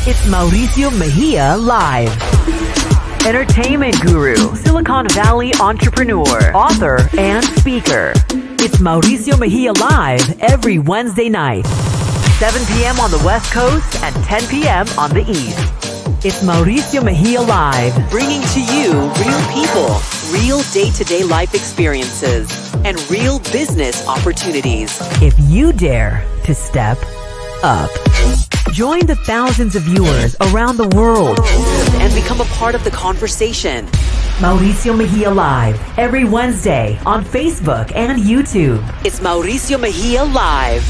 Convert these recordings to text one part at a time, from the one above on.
It's Mauricio Mejia Live. Entertainment guru, Silicon Valley entrepreneur, author, and speaker. It's Mauricio Mejia Live every Wednesday night, 7 p.m. on the West Coast and 10 p.m. on the East. It's Mauricio Mejia Live, bringing to you real people, real day-to-day life experiences, and real business opportunities. If you dare to step up. Join the thousands of viewers around the world and become a part of the conversation. Mauricio Mejia Live every Wednesday on Facebook and YouTube. It's Mauricio Mejia Live.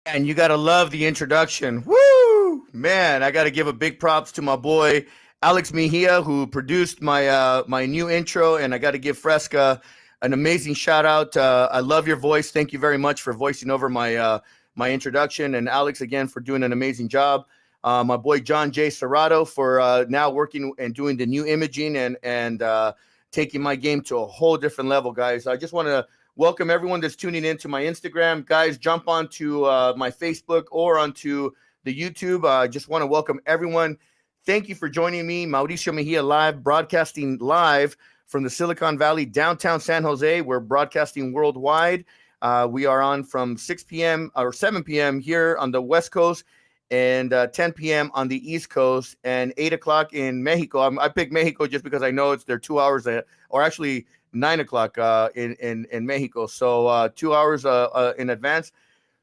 And you got to love the introduction. Woo! Man, I got to give a big props to my boy, Alex Mejia, who produced my my new intro, and I got to give Fresca an amazing shout out. I love your voice. Thank you very much for voicing over my my introduction, and Alex again for doing an amazing job. My boy John J. Serrato for now working and doing the new imaging and taking my game to a whole different level, guys. I just want to welcome everyone that's tuning in to my Instagram, guys. Jump onto my Facebook or onto the YouTube. I just want to welcome everyone. Thank you for joining me, Mauricio Mejia Live, broadcasting live from the Silicon Valley, downtown San Jose. We're broadcasting worldwide. We are on from 6 p.m. or 7 p.m. here on the West Coast and 10 p.m. on the East Coast and 8 o'clock in Mexico. I picked Mexico just because I know they're 2 hours ahead, or actually 9 o'clock in Mexico. So 2 hours in advance.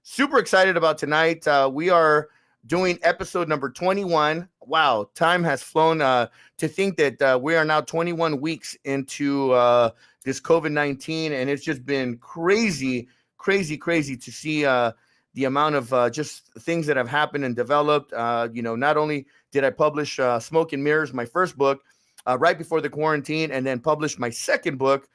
Super excited about tonight. We are doing episode number 21. Wow, time has flown. To think that we are now 21 weeks into this COVID-19, and it's just been crazy to see the amount of just things that have happened and developed. Not only did I publish Smoke and Mirrors, my first book, right before the quarantine, and then published my second book,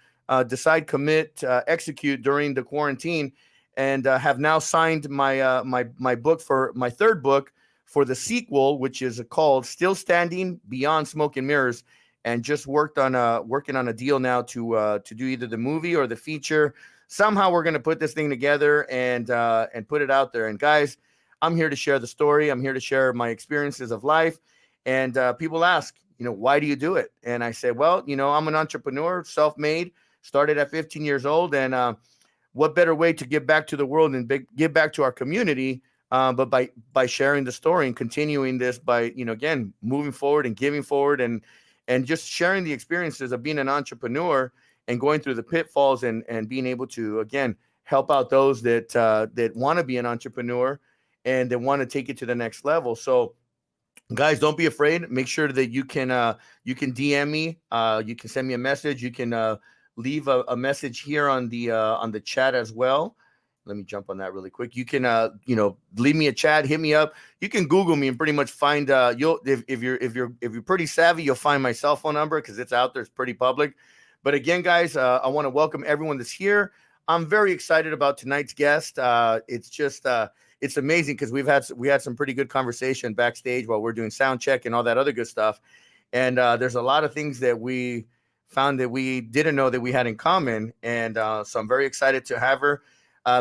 Decide, Commit, Execute, during the quarantine, and have now signed my my book for my third book for the sequel, which is called Still Standing Beyond Smoke and Mirrors, and just working on a deal now to do either the movie or the feature. Somehow we're going to put this thing together and put it out there. And guys, I'm here to share the story. I'm here to share my experiences of life. And people ask, why do you do it? And I say, well, I'm an entrepreneur, self-made, started at 15 years old. And what better way to give back to the world and give back to our community, but by sharing the story and continuing this by, again, moving forward and giving forward and just sharing the experiences of being an entrepreneur and going through the pitfalls and being able to, again, help out those that want to be an entrepreneur and that want to take it to the next level. So guys, don't be afraid. Make sure that you can DM me. You can send me a message. You can leave a message here on the chat as well. Let me jump on that really quick. You can leave me a chat, hit me up. You can Google me and pretty much find if you're pretty savvy, you'll find my cell phone number because it's out there. It's pretty public. But again, guys, I want to welcome everyone that's here. I'm very excited about tonight's guest. It's just it's amazing because we had some pretty good conversation backstage while we're doing sound check and all that other good stuff. And there's a lot of things that we found that we didn't know that we had in common. And so I'm very excited to have her.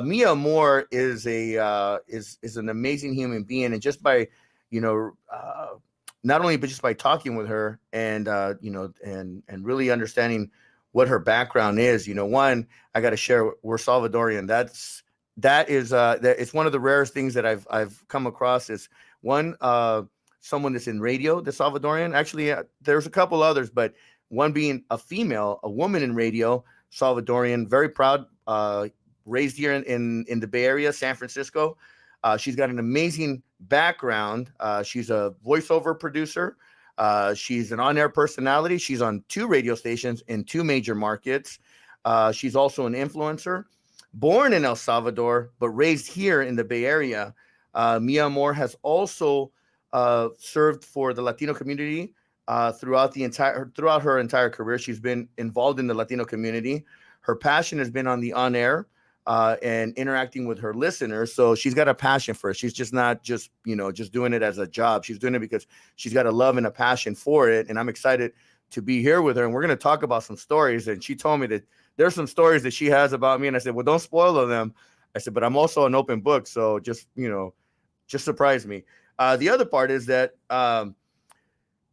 Mia Amor is an amazing human being, and just by not only but just by talking with her and and really understanding what her background is. One, I got to share, we're Salvadorian. That is it's one of the rarest things that I've come across is one someone that's in radio, the Salvadorian. Actually, there's a couple others, but one being a woman in radio, Salvadorian, very proud. Raised here in the Bay Area, San Francisco. She's got an amazing background. She's a voiceover producer. She's an on-air personality. She's on 2 radio stations in 2 major markets. She's also an influencer. Born in El Salvador, but raised here in the Bay Area. Mia Amor has also served for the Latino community throughout her entire career. She's been involved in the Latino community. Her passion has been on the on-air. And interacting with her listeners. So she's got a passion for it. She's just not just doing it as a job. She's doing it because she's got a love and a passion for it. And I'm excited to be here with her, and we're going to talk about some stories. And she told me that there's some stories that she has about me, and I said, well, don't spoil them. I said, but I'm also an open book, so just just surprise me. The other part is that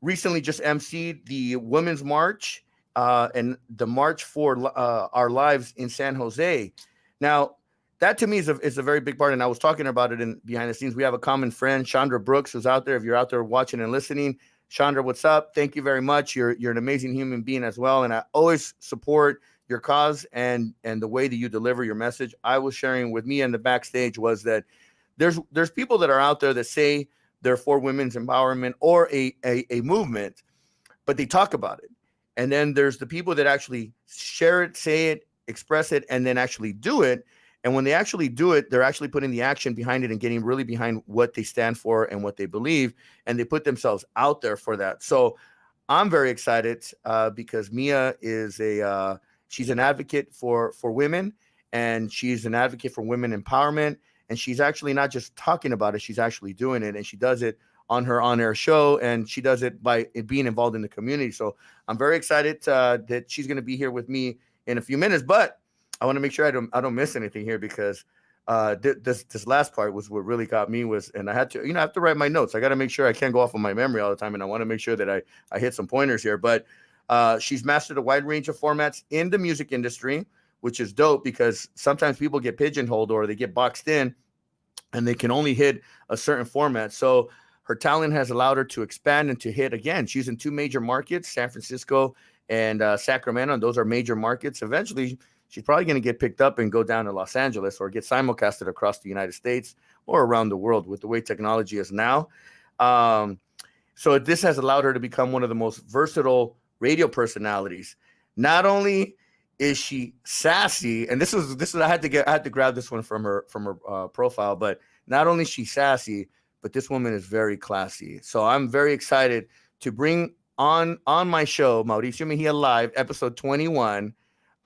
recently just emceed the Women's March and the March for Our Lives in San Jose. Now, that to me is a very big part, and I was talking about it in behind the scenes. We have a common friend, Chandra Brooks, who's out there. If you're out there watching and listening, Chandra, what's up? Thank you very much. You're an amazing human being as well, and I always support your cause and the way that you deliver your message. I was sharing with me in the backstage was that there's people that are out there that say they're for women's empowerment or a movement, but they talk about it. And then there's the people that actually share it, say it, express it, and then actually do it. And when they actually do it, they're actually putting the action behind it and getting really behind what they stand for and what they believe. And they put themselves out there for that. So I'm very excited because Mia is she's an advocate for women, and she's an advocate for women empowerment. And she's actually not just talking about it, she's actually doing it. And she does it on her on-air show, and she does it by being involved in the community. So I'm very excited that she's going to be here with me in a few minutes. But I want to make sure I don't miss anything here, because this last part was what really got me and I had to, I have to write my notes. I got to make sure I can't go off of my memory all the time. And I want to make sure that I hit some pointers here, but she's mastered a wide range of formats in the music industry, which is dope, because sometimes people get pigeonholed or they get boxed in and they can only hit a certain format. So her talent has allowed her to expand and to hit again. She's in 2 major markets, San Francisco and Sacramento. And those are major markets. Eventually, she's probably going to get picked up and go down to Los Angeles or get simulcasted across the United States or around the world with the way technology is now. So this has allowed her to become one of the most versatile radio personalities. Not only is she sassy, and this is I had to grab this one from her profile, but not only is she sassy, but this woman is very classy. So I'm very excited to bring on my show, Mauricio Mejia Live, episode 21.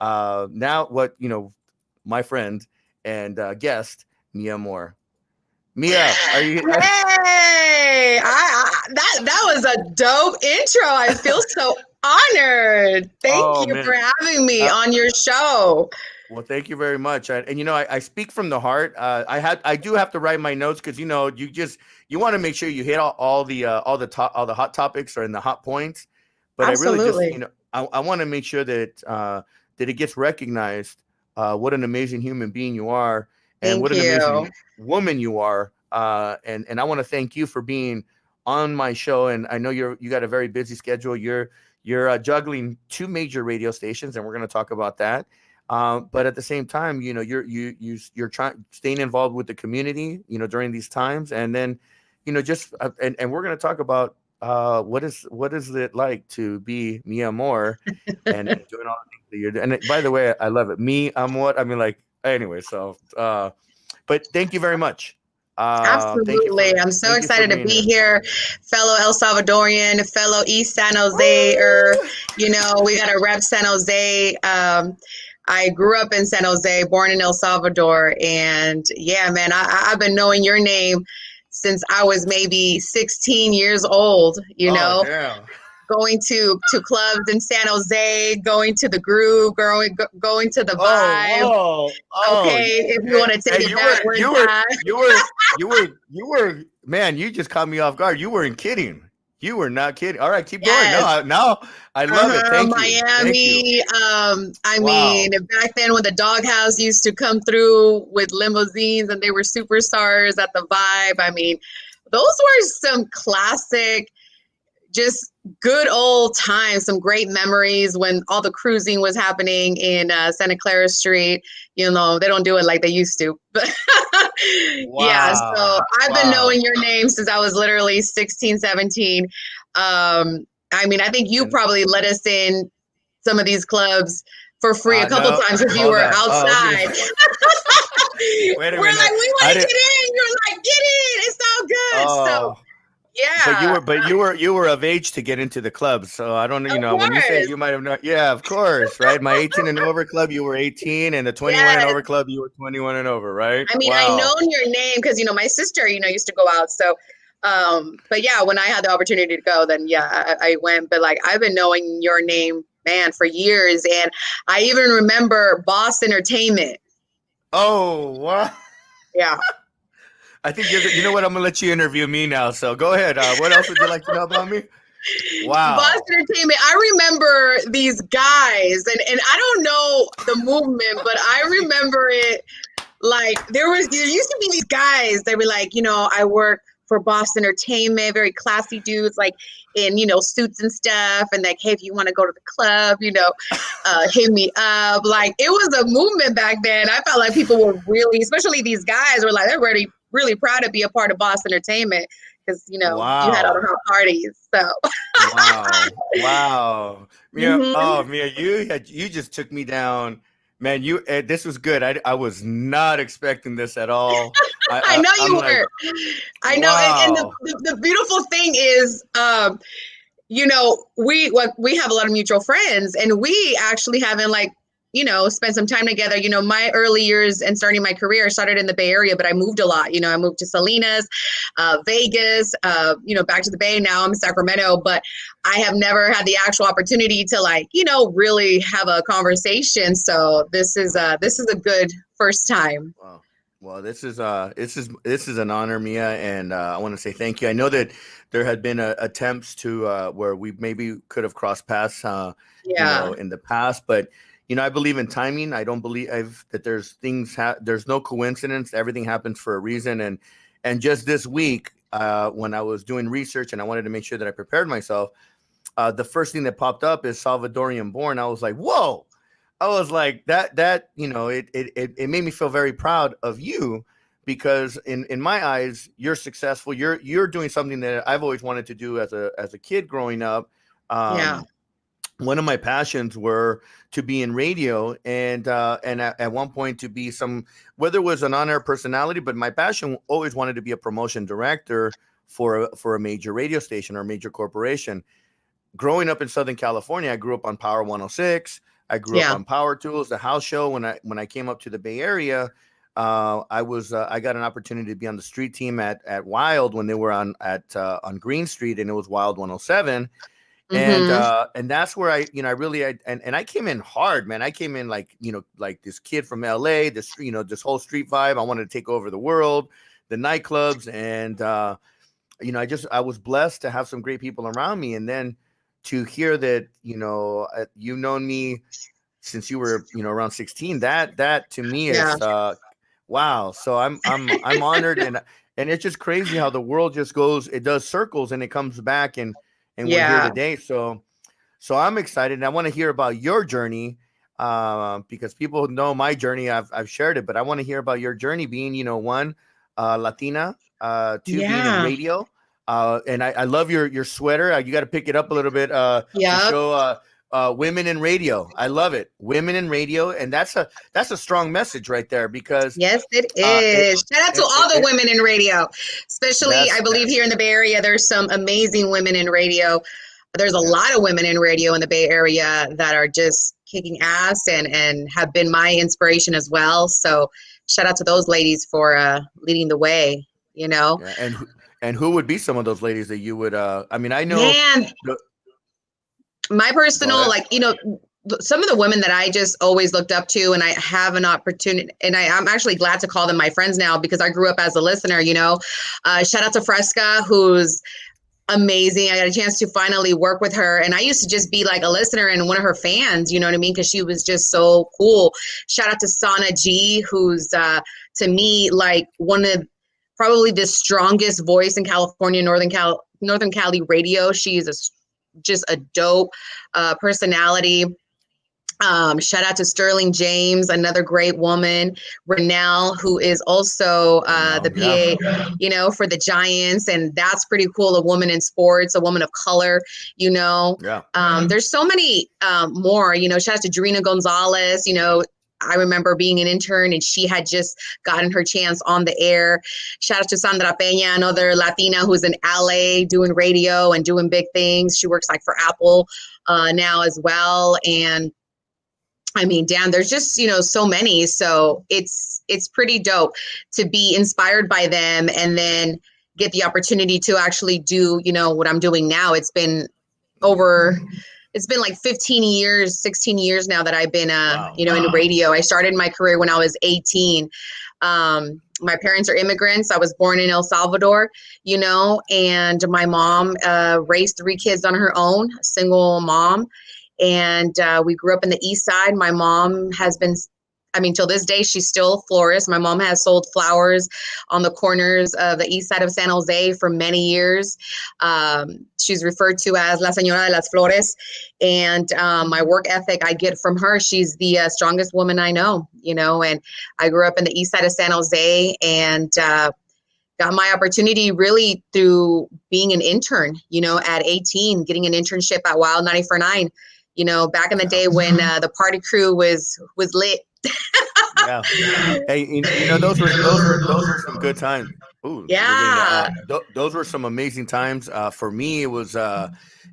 Now my friend and guest, Mia Amor. Mia, are you? Hey, that was a dope intro. I feel so honored. Thank you for having me on your show. Well, thank you very much. I speak from the heart. I do have to write my notes because you want to make sure you hit all the hot topics or in the hot points. But Absolutely. I really just I want to make sure that it gets recognized what an amazing human being you are and what an amazing woman you are. And I want to thank you for being on my show. And I know you got a very busy schedule. You're juggling 2 major radio stations, and we're going to talk about that. But at the same time, you're staying involved with the community, during these times. And then, and we're going to talk about what is it like to be Mia Amor and doing all the things that you're doing. And by the way, I love it. Me Amor. I mean, anyway, so, but thank you very much. Absolutely. I'm so excited to be here. Fellow El Salvadorian, fellow East San Jose, we got to rep San Jose. I grew up in San Jose, born in El Salvador. And yeah, man, I've been knowing your name since I was maybe 16 years old, Damn. Going to clubs in San Jose, going to the Groove, going to the Vibe. Okay, if you want to take it back you were, man, you just caught me off guard. You weren't kidding. You were not kidding. All right, keep going. No, I love it. Thank you. Miami. Mean, back then when the Doghouse used to come through with limousines and they were superstars at the Vibe. I mean, those were some classic, just good old times, some great memories when all the cruising was happening in Santa Clara Street. They don't do it like they used to. But yeah, so I've been knowing your name since I was literally 16, 17. I think you probably let us in some of these clubs for free a couple times if you were outside. Wait a minute. We're like, we want to get in. You're like, get in. It's all good. So yeah. But you were of age to get into the club. So I don't when you say you might have not. Yeah, of course, right? My 18 and over club, you were 18, and the 21 and over club, you were 21 and over, right? I mean, I known your name because my sister, used to go out. So But yeah, when I had the opportunity to go, then yeah, I went. But like, I've been knowing your name, man, for years. And I even remember Boss Entertainment. Oh, wow. Yeah. I think you know what? I'm gonna let you interview me now. So go ahead. What else would you like to know about me? Boss Wow. Entertainment. I remember these guys, and I don't know the movement, but I remember it. Like there used to be these guys that were like, I work for Boss Entertainment, very classy dudes, like in suits and stuff, and like, hey, if you want to go to the club, hit me up. Like it was a movement back then. I felt like people were really, especially these guys, were like they're really proud to be a part of Boss Entertainment because you had all the Wow. hot parties. So Wow. Wow. Mia, hmm oh Mia, you just took me down. Man, this was good. I was not expecting this at all. I know I'm you like, were. I know, and wow. the beautiful thing is, we have a lot of mutual friends, and we actually haven't spent some time together. My early years and starting my career started in the Bay Area, but I moved a lot. I moved to Salinas, Vegas, back to the Bay. Now I'm in Sacramento, but I have never had the actual opportunity to really have a conversation. So this is a good first time. Wow. Well, this is an honor, Mia, and I want to say thank you. I know that there had been attempts to where we maybe could have crossed paths, Yeah. in the past, but I believe in timing. I don't believe that there's no coincidence. Everything happens for a reason, and just this week, when I was doing research and I wanted to make sure that I prepared myself, the first thing that popped up is Salvadorian born. I was like, whoa. I was like it made me feel very proud of you because in my eyes you're successful. You're doing something that I've always wanted to do as a kid growing up. Yeah. One of my passions were to be in radio and at one point to be whether it was an on-air personality, but my passion always wanted to be a promotion director for a major radio station or a major corporation. Growing up in Southern California, I grew up on Power 106. I grew up Yeah. on Power Tools, the house show. When I came up to the Bay Area, I got an opportunity to be on the street team at Wild when they were on Green Street, and it was Wild 107. hmm And that's where I came in hard, man. I came in like this kid from LA, this whole street vibe. I wanted to take over the world, the nightclubs, and I was blessed to have some great people around me, and then to hear that you've known me since you were around 16, that to me Yeah. is wow. So I'm honored, and it's just crazy how the world just it does circles and it comes back, and we're here Yeah. today. So I'm excited, and I want to hear about your journey, because people know my journey. I've shared it, but I want to hear about your journey being one, Latina, two, being in Yeah. radio. And I love your sweater. You got to pick it up a little bit to Yep. show women in radio. I love it, women in radio, and that's a strong message right there because Yes, it it, is. Shout out to all the it women in radio, especially I that's believe here in the Bay Area, there's some amazing women in radio. There's a yeah. lot of women in radio in the Bay Area that are just kicking ass and have been my inspiration as well. So shout out to those ladies for leading the way, Yeah, and who would be some of those ladies that you would? I mean, I know. Man, The, my go personal, ahead. some of the women that I just always looked up to, and I have an opportunity, and I'm actually glad to call them my friends now because I grew up as a listener, shout out to Fresca, who's amazing. I got a chance to finally work with her, and I used to just be like a listener and one of her fans, you know what I mean? Because she was just so cool. Shout out to Sana G, who's to me like one of probably the strongest voice in California, Northern Cali radio. She's just a dope personality. Shout out to Sterling James, another great woman. Renelle, who is also No, the yeah, PA, for the Giants. And that's pretty cool. A woman in sports, a woman of color, yeah. There's so many more, shout out to Drina Gonzalez, I remember being an intern and she had just gotten her chance on the air. Shout out to Sandra Peña, another Latina who's in LA doing radio and doing big things. She works like for Apple now as well. And I mean, damn, there's just, so many. So it's pretty dope to be inspired by them and then get the opportunity to actually do, what I'm doing now. It's been like 15 years, 16 years now that I've been, Wow. in radio. I started my career when I was 18. My parents are immigrants. I was born in El Salvador, and my mom raised 3 kids on her own, single mom. And we grew up in the East Side. My mom has been, till this day, she's still a florist. My mom has sold flowers on the corners of the East Side of San Jose for many years. She's referred to as La Señora de las Flores. And my work ethic I get from her. She's the strongest woman I know, and I grew up in the East Side of San Jose and got my opportunity really through being an intern, at 18, getting an internship at Wild 94.9, back in the day when the party crew was lit. Yeah. Hey, those were some good times. Ooh, Yeah. those were some amazing times. For me, it was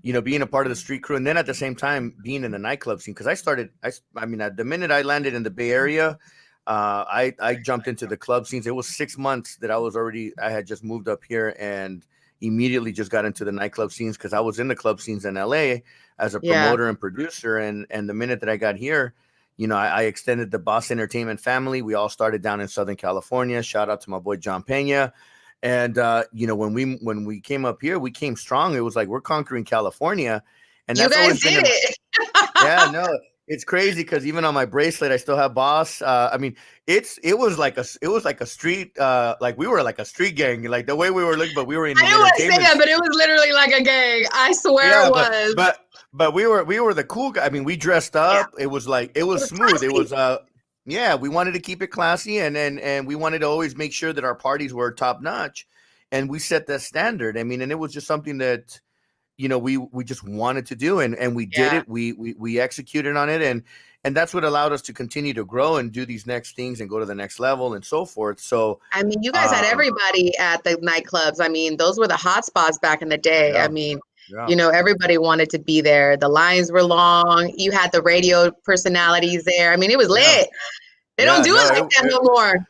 being a part of the street crew, and then at the same time being in the nightclub scene. Because the minute I landed in the Bay Area, I jumped into the club scenes. It was 6 months that I had just moved up here and immediately just got into the nightclub scenes because I was in the club scenes in LA as a promoter and producer. And the minute that I got here, I extended the Boss Entertainment family. We all started down in Southern California. Shout out to my boy John Pena. And when we came up here, we came strong. It was like we're conquering California, and you guys did it. Yeah, no, it's crazy because even on my bracelet, I still have Boss. It was like a street, like we were like a street gang, like the way we were looking, but we were in. I didn't want to say that, but it was literally like a gang. I swear it was. But we were the cool guy. We dressed up. Yeah. It was smooth. Classy. It was we wanted to keep it classy and we wanted to always make sure that our parties were top notch, and we set that standard. And it was just something that we just wanted to do, and we did it. We executed on it, and that's what allowed us to continue to grow and do these next things and go to the next level and so forth. So you guys had everybody at the nightclubs. Those were the hot spots back in the day. Yeah. Everybody wanted to be there. The lines were long. You had the radio personalities there. It was lit. Yeah. They don't do it like that no more.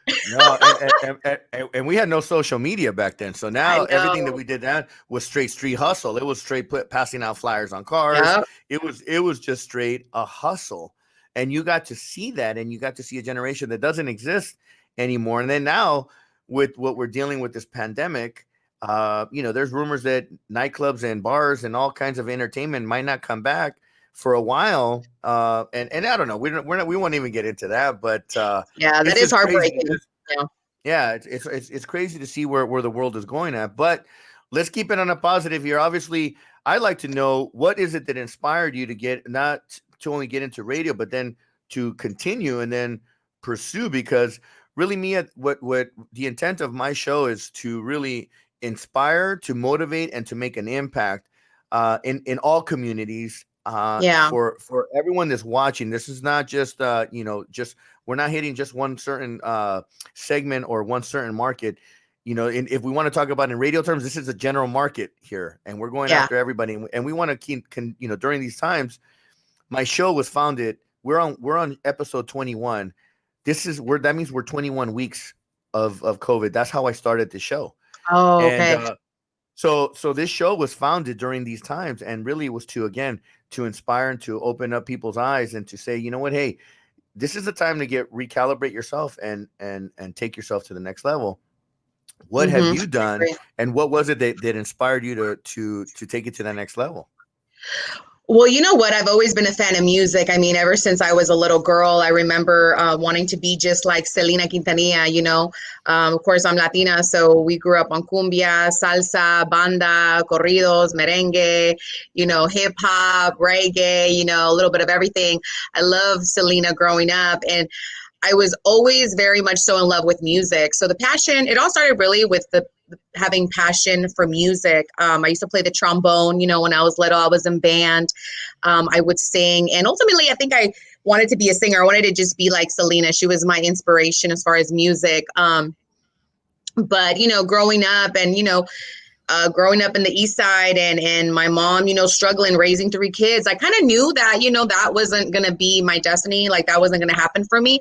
And we had no social media back then. So now everything that we did then was straight street hustle. It was straight passing out flyers on cars. Yep. It was just straight a hustle. And you got to see that, and you got to see a generation that doesn't exist anymore. And then now with what we're dealing with this pandemic, there's rumors that nightclubs and bars and all kinds of entertainment might not come back for a while. And I don't know, we won't even get into that, but that is heartbreaking. It's crazy to see where the world is going at, but let's keep it on a positive here. Obviously, I'd like to know, what is it that inspired you to not to only get into radio, but then to continue and then pursue? Because really, what the intent of my show is to really inspire, to motivate, and to make an impact in all communities. For everyone that's watching. This is not just we're not hitting just one certain segment or one certain market. If we want to talk about in radio terms, this is a general market here, and we're going after everybody. And we want to keep during these times. My show was founded. We're on episode 21. That means we're 21 weeks of COVID. That's how I started the show. Oh, okay. And, so this show was founded during these times, and really it was to inspire and to open up people's eyes and to say, you know what, hey, this is the time to recalibrate yourself and take yourself to the next level. What have you done, and what was it that inspired you to take it to the next level? Well, you know what? I've always been a fan of music. Ever since I was a little girl, I remember wanting to be just like Selena Quintanilla, Of course, I'm Latina, so we grew up on cumbia, salsa, banda, corridos, merengue, hip hop, reggae, a little bit of everything. I loved Selena growing up, and I was always very much so in love with music. So the passion, it all started really with having passion for music. I used to play the trombone, when I was little. I was in band. I would sing, and ultimately I think I wanted to be a singer. I wanted to just be like Selena. She was my inspiration as far as music. But growing up and growing up in the East Side and my mom, struggling raising 3 kids, I kind of knew that, that wasn't going to be my destiny. Like that wasn't going to happen for me.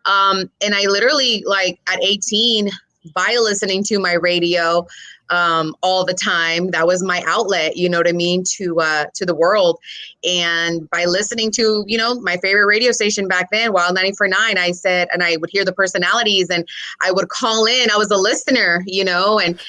And I literally, like at 18, by listening to my radio, all the time. That was my outlet, you know what I mean, to the world. And by listening to, you know, my favorite radio station back then, Wild 94.9, I said, and I would hear the personalities and I would call in. I was a listener, you know, and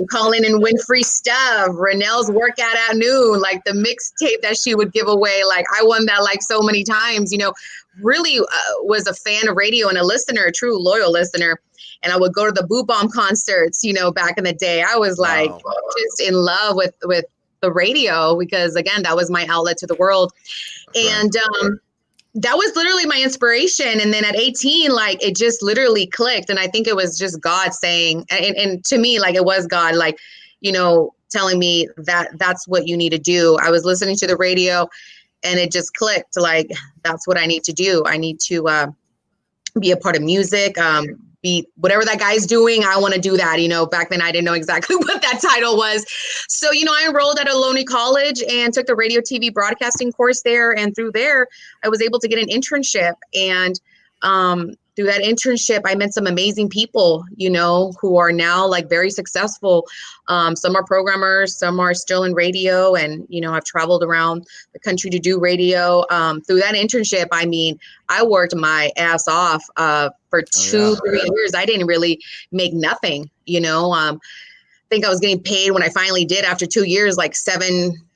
call in and win free stuff. Renelle's workout at noon, like the mixtape that she would give away. Like I won that like so many times, you know, really was a fan of radio and a listener, a true loyal listener. And I would go to the Boot Bomb concerts, you know, back in the day. I was like just in love with the radio because, again, that was my outlet to the world. And that was literally my inspiration. And then at 18, like it just literally clicked. And I think it was just God saying, and to me, like it was God, like, you know, telling me that that's what you need to do. I was listening to the radio and it just clicked. Like, that's what I need to do. I need to be a part of music, be whatever that guy's doing. I want to do that. You know, back then I didn't know exactly what that title was. So, you know, I enrolled at Ohlone College and took the radio TV broadcasting course there. And through there, I was able to get an internship. And through that internship, I met some amazing people, you know, who are now like very successful. Some are programmers, some are still in radio. And, you know, I've traveled around the country to do radio. Through that internship, I mean, I worked my ass off for 3 years. I didn't really make nothing, you know. I think I was getting paid when I finally did after 2 years, like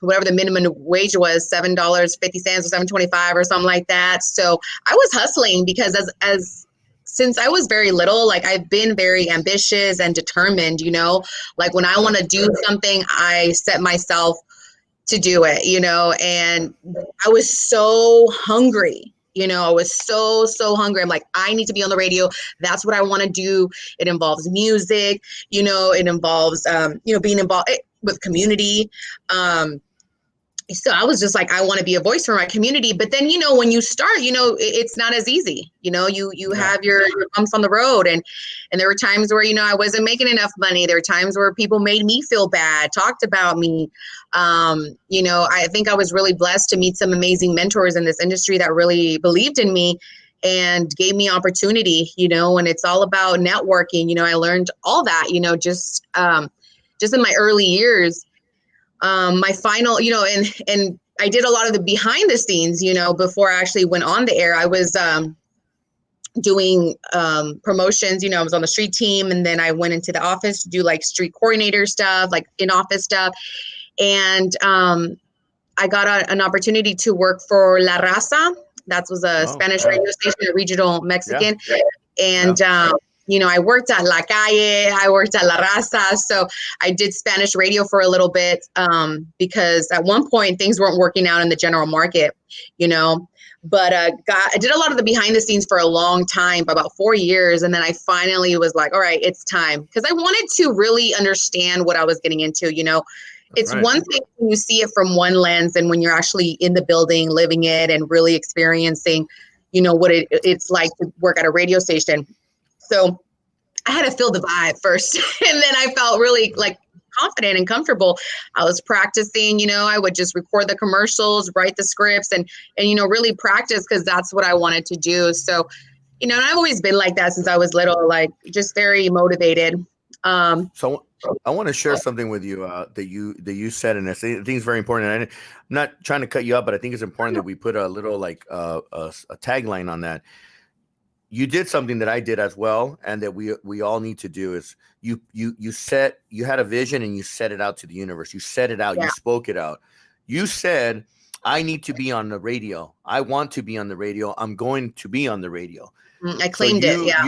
whatever the minimum wage was, $7.50 or $7.25 or something like that. So I was hustling because since I was very little, like I've been very ambitious and determined, you know, like when I want to do something, I set myself to do it, you know, and I was so hungry. You know, I was so hungry. I'm like, I need to be on the radio. That's what I want to do. It involves music, you know, it involves, you know, being involved with community. So I was just like, I want to be a voice for my community. But then, you know, when you start, you know, it's not as easy. You know, you have your bumps on the road. And there were times where, you know, I wasn't making enough money. There were times where people made me feel bad, talked about me. You know, I think I was really blessed to meet some amazing mentors in this industry that really believed in me and gave me opportunity, you know, and it's all about networking. You know, I learned all that, you know, just in my early years. My final, you know, and I did a lot of the behind the scenes, you know, before I actually went on the air. I was doing promotions, you know, I was on the street team, and then I went into the office to do like street coordinator stuff, like in office stuff. And I got an opportunity to work for La Raza. That was a Spanish radio station, a regional Mexican. And you know, I worked at La Calle, I worked at La Raza. So I did Spanish radio for a little bit because at one point things weren't working out in the general market, you know. But I did a lot of the behind the scenes for a long time, about 4 years. And then I finally was like, all right, it's time. Because I wanted to really understand what I was getting into, you know. It's one thing when you see it from one lens and when you're actually in the building, living it and really experiencing, you know, what it's like to work at a radio station. So I had to feel the vibe first. And then I felt really like confident and comfortable. I was practicing, you know, I would just record the commercials, write the scripts and, you know, really practice because that's what I wanted to do. So, you know, and I've always been like that since I was little, like just very motivated. So I want to share something with you that you said, and I think it's very important. And I'm not trying to cut you up, but I think it's important that we put a little like a tagline on that. You did something that I did as well, and that we all need to do is you had a vision and you set it out to the universe. You set it out. You spoke it out. You said, I need to be on the radio. I want to be on the radio. I'm going to be on the radio. I claimed it. Yeah.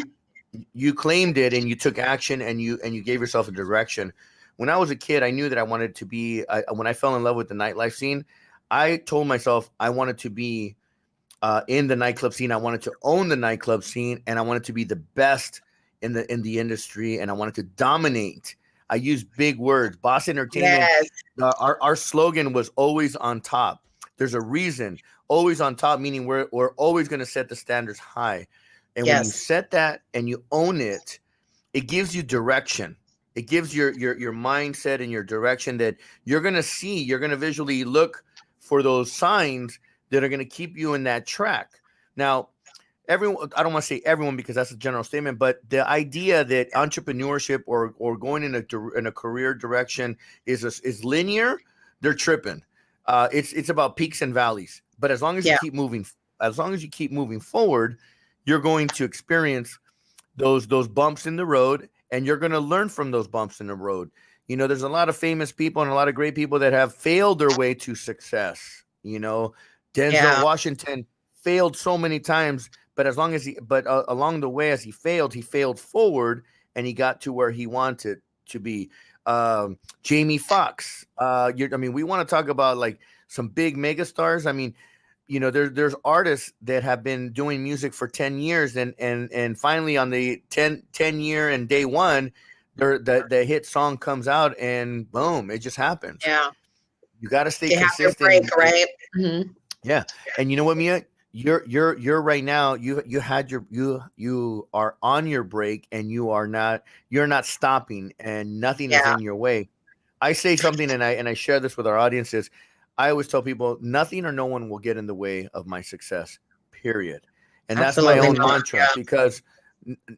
You claimed it and you took action and you gave yourself a direction. When I was a kid, I knew that I wanted to be, when I fell in love with the nightlife scene, I told myself I wanted to be in the nightclub scene. I wanted to own the nightclub scene, and I wanted to be the best in the industry, and I wanted to dominate. I used big words. Boss Entertainment. Yes. Our slogan was always on top. There's a reason. Always on top, meaning we're always going to set the standards high. And when you set that and you own it, it gives you direction. It gives your mindset and your direction that you're going to see. You're going to visually look for those signs that are going to keep you in that track. Now, everyone, I don't want to say everyone because that's a general statement, but the idea that entrepreneurship or going in a career direction is linear, they're tripping. It's about peaks and valleys. But as long as Yeah. you keep moving forward, you're going to experience those bumps in the road, and you're going to learn from those bumps in the road. You know, there's a lot of famous people and a lot of great people that have failed their way to success. You know, Denzel Washington failed so many times, but along the way, as he failed forward, and he got to where he wanted to be. Jamie Foxx. We want to talk about like some big megastars. I mean, you know, there's artists that have been doing music for 10 years, and finally on the 10 year and day one, the hit song comes out, and boom, it just happens. Yeah. You got to stay They have their consistent. break, right? Mm-hmm. Yeah. And you know what, Mia? You're right now, you are on your break, and you're not stopping, and nothing is in your way. I say something, and I share this with our audiences. I always tell people, nothing or no one will get in the way of my success, period. And Absolutely that's my own not. mantra, because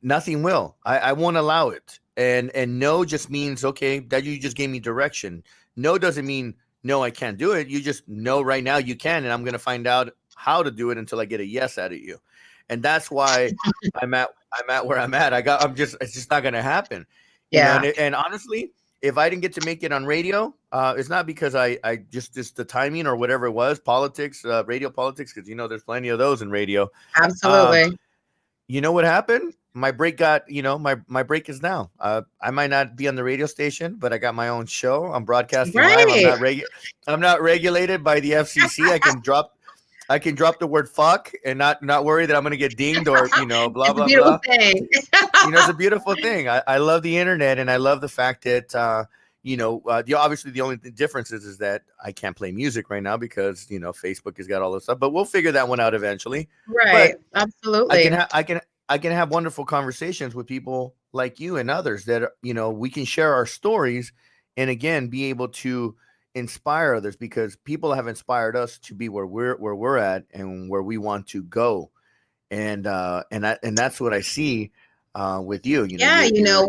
nothing will. I won't allow it. And no just means, okay, that you just gave me direction. No doesn't mean, no, I can't do it. You just know right now you can, and I'm going to find out how to do it until I get a yes out of you. And that's why I'm at where I'm at. It's just not going to happen. Yeah. You know, and honestly, if I didn't get to make it on radio, it's not because I just the timing or whatever it was, politics, radio politics, because, you know, there's plenty of those in radio. Absolutely. You know what happened? My break my break is now. I might not be on the radio station, but I got my own show. I'm broadcasting live. I'm not regulated by the FCC. I can drop the word fuck and not worry that I'm going to get dinged or, you know, blah, blah, blah. Thing. You know, it's a beautiful thing. I love the internet, and I love the fact that, you know, obviously the only difference is that I can't play music right now because, you know, Facebook has got all this stuff, but we'll figure that one out eventually. Right. But absolutely. I can have wonderful conversations with people like you and others that, you know, we can share our stories, and again, be able to inspire others, because people have inspired us to be where we're at and where we want to go. And that's what I see with you. You know, yeah, you know,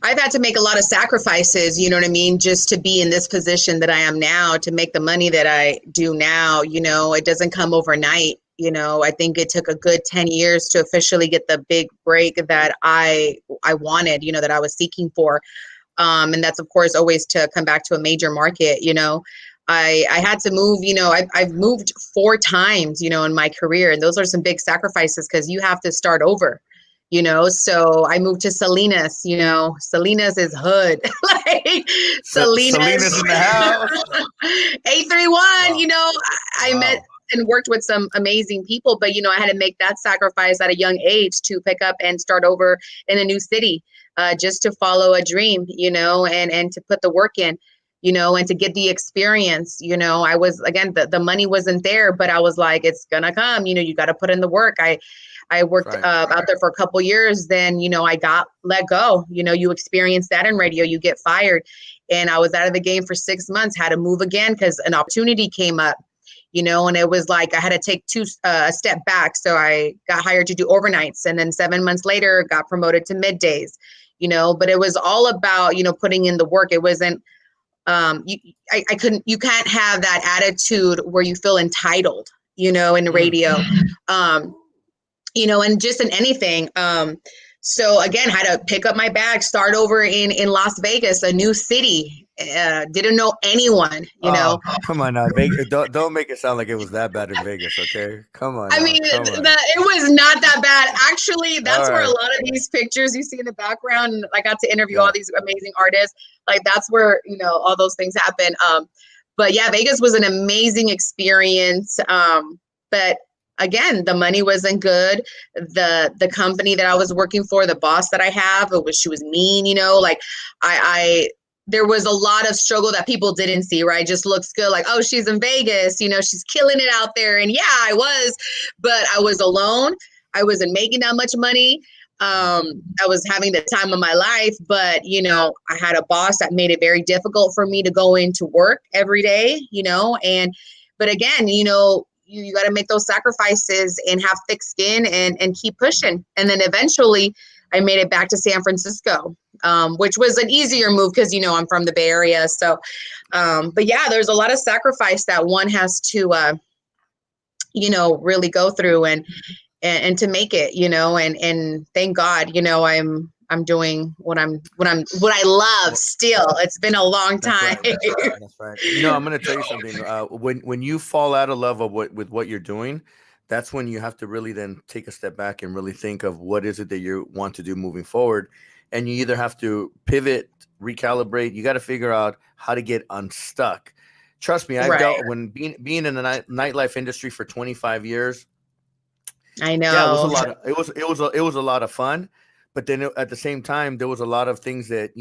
I've had to make a lot of sacrifices, you know what I mean, just to be in this position that I am now, to make the money that I do now. You know, it doesn't come overnight. You know, I think it took a good 10 years to officially get the big break that I wanted, you know, that I was seeking for. And that's, of course, always to come back to a major market. You know, I had to move, you know, I've moved 4 times, you know, in my career. And those are some big sacrifices, because you have to start over, you know. So I moved to Salinas, you know. Salinas is hood. Like Salinas in the house. 831, wow. You know, I met and worked with some amazing people, but, you know, I had to make that sacrifice at a young age to pick up and start over in a new city, just to follow a dream, you know, and to put the work in, you know, and to get the experience. You know, I was, again, the money wasn't there, but I was like, it's gonna come, you know, you got to put in the work. I worked out there for a couple years. Then, you know, I got let go. You know, you experience that in radio, you get fired. And I was out of the game for 6 months, had to move again because an opportunity came up, you know, and it was like I had to take a step back. So I got hired to do overnights, and then 7 months later got promoted to middays, you know. But it was all about, you know, putting in the work. It wasn't, you can't have that attitude where you feel entitled, you know, in radio, you know, and just in anything. So again, had to pick up my bag, start over in Las Vegas, a new city. Didn't know anyone, you know. Come on now, Vegas. Don't make it sound like it was that bad in Vegas, okay? Come on. I mean, it was not that bad. Actually, that's where a lot of these pictures you see in the background, I got to interview all these amazing artists. Like, that's where, you know, all those things happen. But yeah, Vegas was an amazing experience. But again, the money wasn't good. The company that I was working for, the boss that I have, she was mean, you know. Like, there was a lot of struggle that people didn't see, right? Just looks good, like, oh, she's in Vegas, you know, she's killing it out there. And yeah, I was, but I was alone. I wasn't making that much money. I was having the time of my life, but, you know, I had a boss that made it very difficult for me to go into work every day, you know. But again, you know, you got to make those sacrifices and have thick skin and keep pushing. And then eventually I made it back to San Francisco, which was an easier move because, I'm from the Bay Area. So, but yeah, there's a lot of sacrifice that one has to, really go through and to make it, and thank God, I'm doing what I love still. It's been a long time. That's right. I'm going to tell you something. When you fall out of love with what you're doing, that's when you have to really then take a step back and really think of what is it that you want to do moving forward. And you either have to pivot, recalibrate. You got to figure out how to get unstuck. Trust me, I've dealt when being in the nightlife industry for 25 years. I know. Yeah, it was a lot of fun. But then at the same time, there was a lot of things that,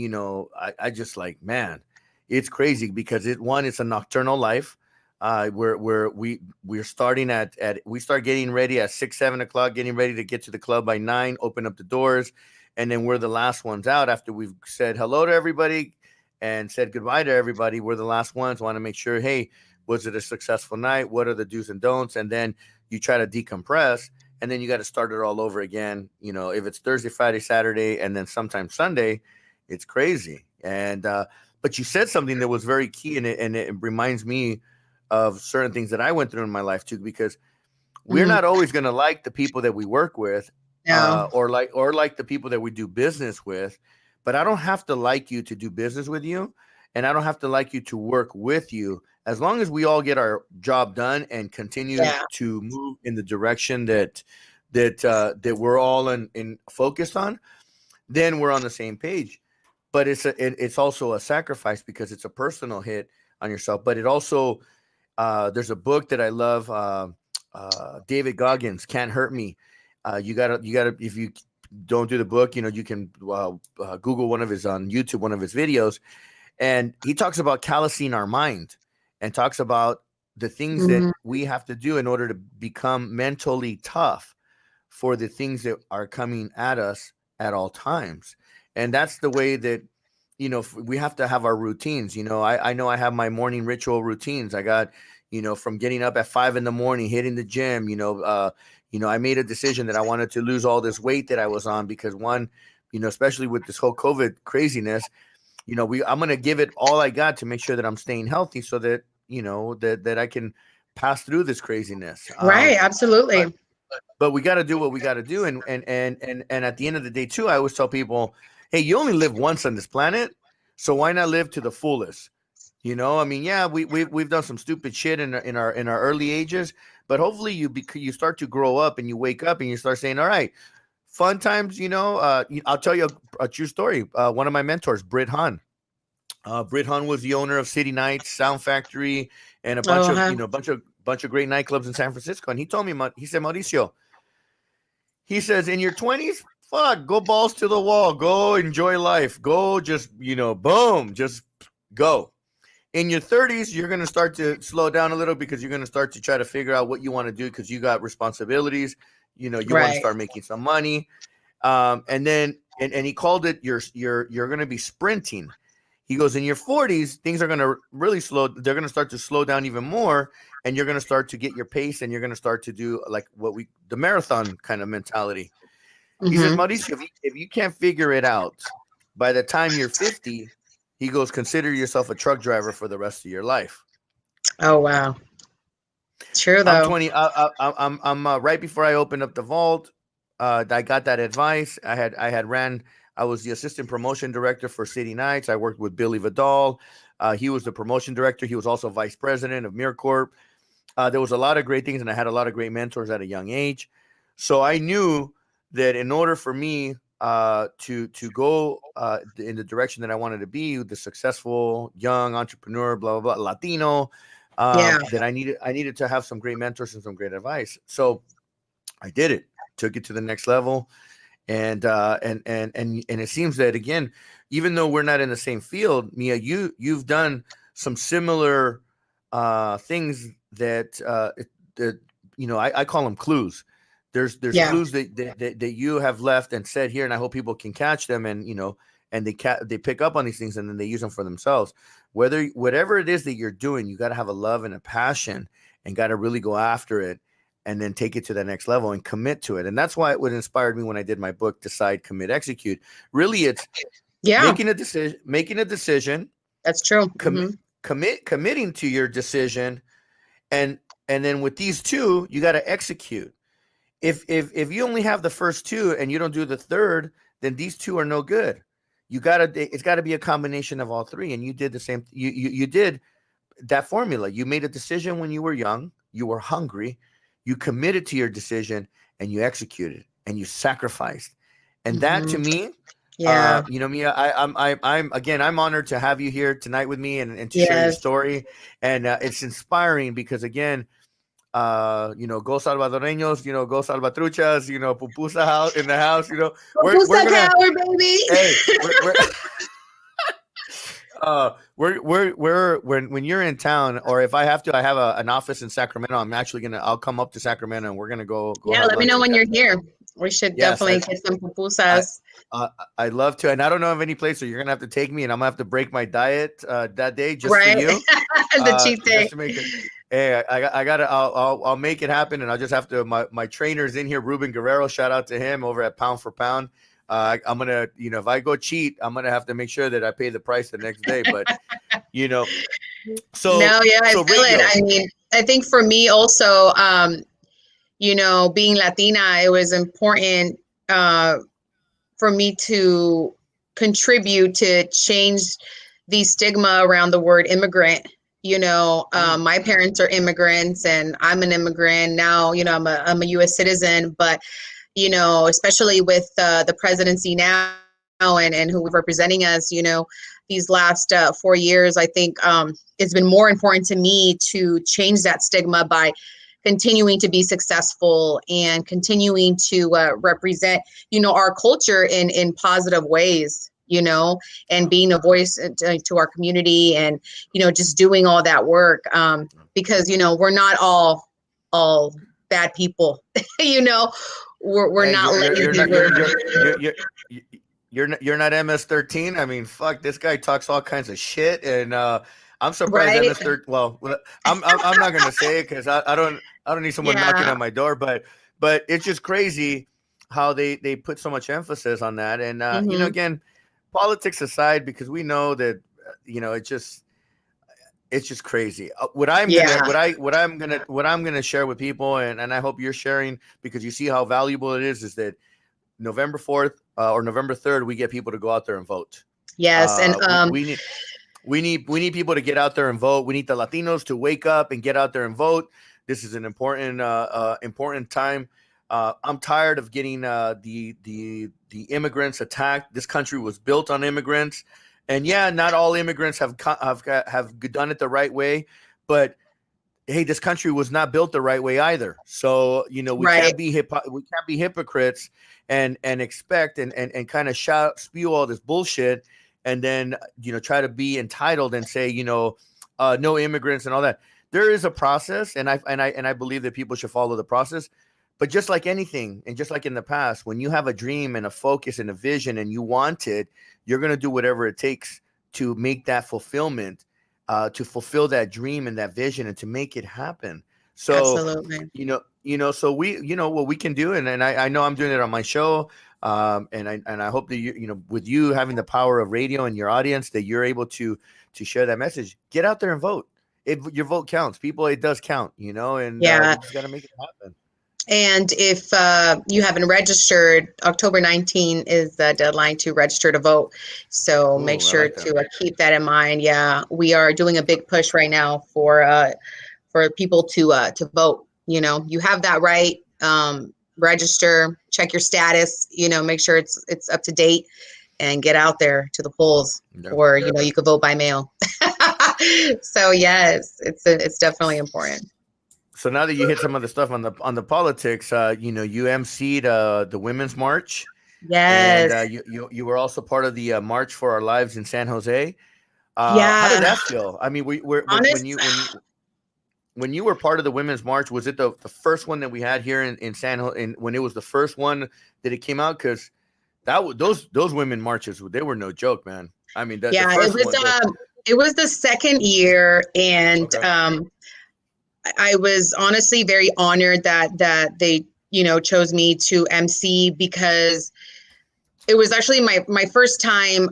I just like, man, it's crazy because it's a nocturnal life. We're starting we start getting ready at 6, 7 o'clock, getting ready to get to the club by 9, open up the doors. And then we're the last ones out after we've said hello to everybody and said goodbye to everybody. We're the last ones, want to make sure, hey, was it a successful night? What are the do's and don'ts? And then you try to decompress. And then you got to start it all over again. If it's Thursday, Friday, Saturday, and then sometimes Sunday, it's crazy. And but you said something that was very key, and it reminds me of certain things that I went through in my life too. Because we're not always going to like the people that we work with, or like the people that we do business with. But I don't have to like you to do business with you, and I don't have to like you to work with you. As long as we all get our job done and continue to move in the direction that we're all in focused on, then we're on the same page. But it's also a sacrifice because it's a personal hit on yourself. But it also there's a book that I love, David Goggins, Can't Hurt Me. You gotta if you don't do the book, you can Google one of his on YouTube, one of his videos, and he talks about callousing our mind. And talks about the things that we have to do in order to become mentally tough for the things that are coming at us at all times. And that's the way that, we have to have our routines. I know I have my morning ritual routines. I got, from getting up at 5 a.m, hitting the gym, I made a decision that I wanted to lose all this weight that I was on because one, especially with this whole COVID craziness, I'm going to give it all I got to make sure that I'm staying healthy so that, that I can pass through this craziness. Right. Absolutely. But we got to do what we got to do. And at the end of the day too, I always tell people, hey, you only live once on this planet. So why not live to the fullest? We've done some stupid shit in our early ages, but hopefully you start to grow up and you wake up and you start saying, all right, fun times, I'll tell you a true story. One of my mentors, Britt Hahn. Britt Hahn was the owner of City Nights, Sound Factory, and a bunch of great nightclubs in San Francisco. And he told me, he said, Mauricio, he says, in your 20s, fuck, go balls to the wall, go enjoy life, go just, boom, just go. In your 30s, you're going to start to slow down a little because you're going to start to try to figure out what you want to do because you got responsibilities. You want to start making some money. And then he called it you're going to be sprinting. He goes, in your 40s, things are going to really slow. They're going to start to slow down even more. And you're going to start to get your pace and you're going to start to do like the marathon kind of mentality. He says, Mauricio, if you can't figure it out by the time you're 50, he goes, consider yourself a truck driver for the rest of your life. Oh, wow. True, though. I'm 20. I'm right before I opened up the vault. I got that advice. I was the assistant promotion director for City Nights. I worked with Billy Vidal. He was the promotion director. He was also vice president of MirCorp. There was a lot of great things, and I had a lot of great mentors at a young age. So I knew that in order for me to go in the direction that I wanted to be, the successful young entrepreneur, blah blah blah, Latino, that I needed to have some great mentors and some great advice. So I did it. Took it to the next level. And it seems that, again, even though we're not in the same field, Mia, you've done some similar things that I call them clues. There's clues that you have left and said here, and I hope people can catch them and they pick up on these things and then they use them for themselves. Whatever it is that you're doing, you got to have a love and a passion and got to really go after it and then take it to the next level and commit to it. And that's why it would inspired me when I did my book, Decide, Commit, Execute. Really, it's making a decision. That's true. Committing to your decision. And then with these two, you got to execute. If you only have the first two and you don't do the third, then these two are no good. It's got to be a combination of all three. And you did the same. You did that formula. You made a decision when you were young, you were hungry, you committed to your decision, and you executed and you sacrificed. And that to me, Mia, I'm honored to have you here tonight with me and to share your story. And it's inspiring because again, go Salvadoreños, go Salvatruchas, pupusa house in the house, we're gonna, baby. Hey, when you're in town, or if I have to, I have an office in Sacramento. I'll come up to Sacramento and we're gonna go. Yeah, let me know when you're here. We should definitely get some pupusas. I'd love to, and I don't know of any place, so you're gonna have to take me, and I'm gonna have to break my diet that day just for you. The cheat day. Hey, I'll make it happen, and I'll just have to. My trainer's in here, Ruben Guerrero. Shout out to him over at Pound for Pound. I'm gonna, if I go cheat, I'm gonna have to make sure that I pay the price the next day. But so no, yeah, I feel it. I mean, I think for me also, being Latina, it was important for me to contribute to change the stigma around the word immigrant. My parents are immigrants, and I'm an immigrant now. I'm a U.S. citizen, but especially with the presidency now and who is representing us, these last 4 years, I think it's been more important to me to change that stigma by continuing to be successful and continuing to represent, our culture in positive ways, and being a voice to our community and, just doing all that work because, we're not all bad people, We're not you're not MS-13. I mean, fuck, this guy talks all kinds of shit, and I'm surprised MS-13. Well, I'm not gonna say it because I don't need someone knocking on my door, but it's just crazy how they put so much emphasis on that, and again, politics aside, because we know that it's just crazy. What I'm gonna share with people, and I hope you're sharing because you see how valuable it is that November 4th or November 3rd we get people to go out there and vote. Yes, and we need people to get out there and vote. We need the Latinos to wake up and get out there and vote. This is an important time. I'm tired of getting the immigrants attacked. This country was built on immigrants. And not all immigrants have done it the right way, but hey, this country was not built the right way either. So we can't be hypocrites and expect and kind of spew all this bullshit, and then try to be entitled and say no immigrants and all that. There is a process, and I believe that people should follow the process. But just like anything, and just like in the past, when you have a dream and a focus and a vision and you want it, you're going to do whatever it takes to make that fulfillment, to fulfill that dream and that vision and to make it happen. So, absolutely. So we, what we can do. And I know I'm doing it on my show. And I hope that with you having the power of radio and your audience, that you're able to share that message. Get out there and vote. Your vote counts. People, it does count, and you just got to make it happen. And if you haven't registered, October 19 is the deadline to register to vote. So make sure to keep that in mind. Yeah, we are doing a big push right now for people to vote. You have that right. Register, check your status. Make sure it's up to date, and get out there to the polls. Or you could vote by mail. So yes, it's definitely important. So now that you hit some of the stuff on the politics, you emceed the Women's March. Yes. And you were also part of the March for Our Lives in San Jose. How did that feel? I mean, when you were part of the Women's March, was it the first one that we had here in San Jose? When it was the first one that it came out, because those women marches, they were no joke, man. I mean, it was the second year, and I was honestly very honored that they, chose me to MC, because it was actually my first time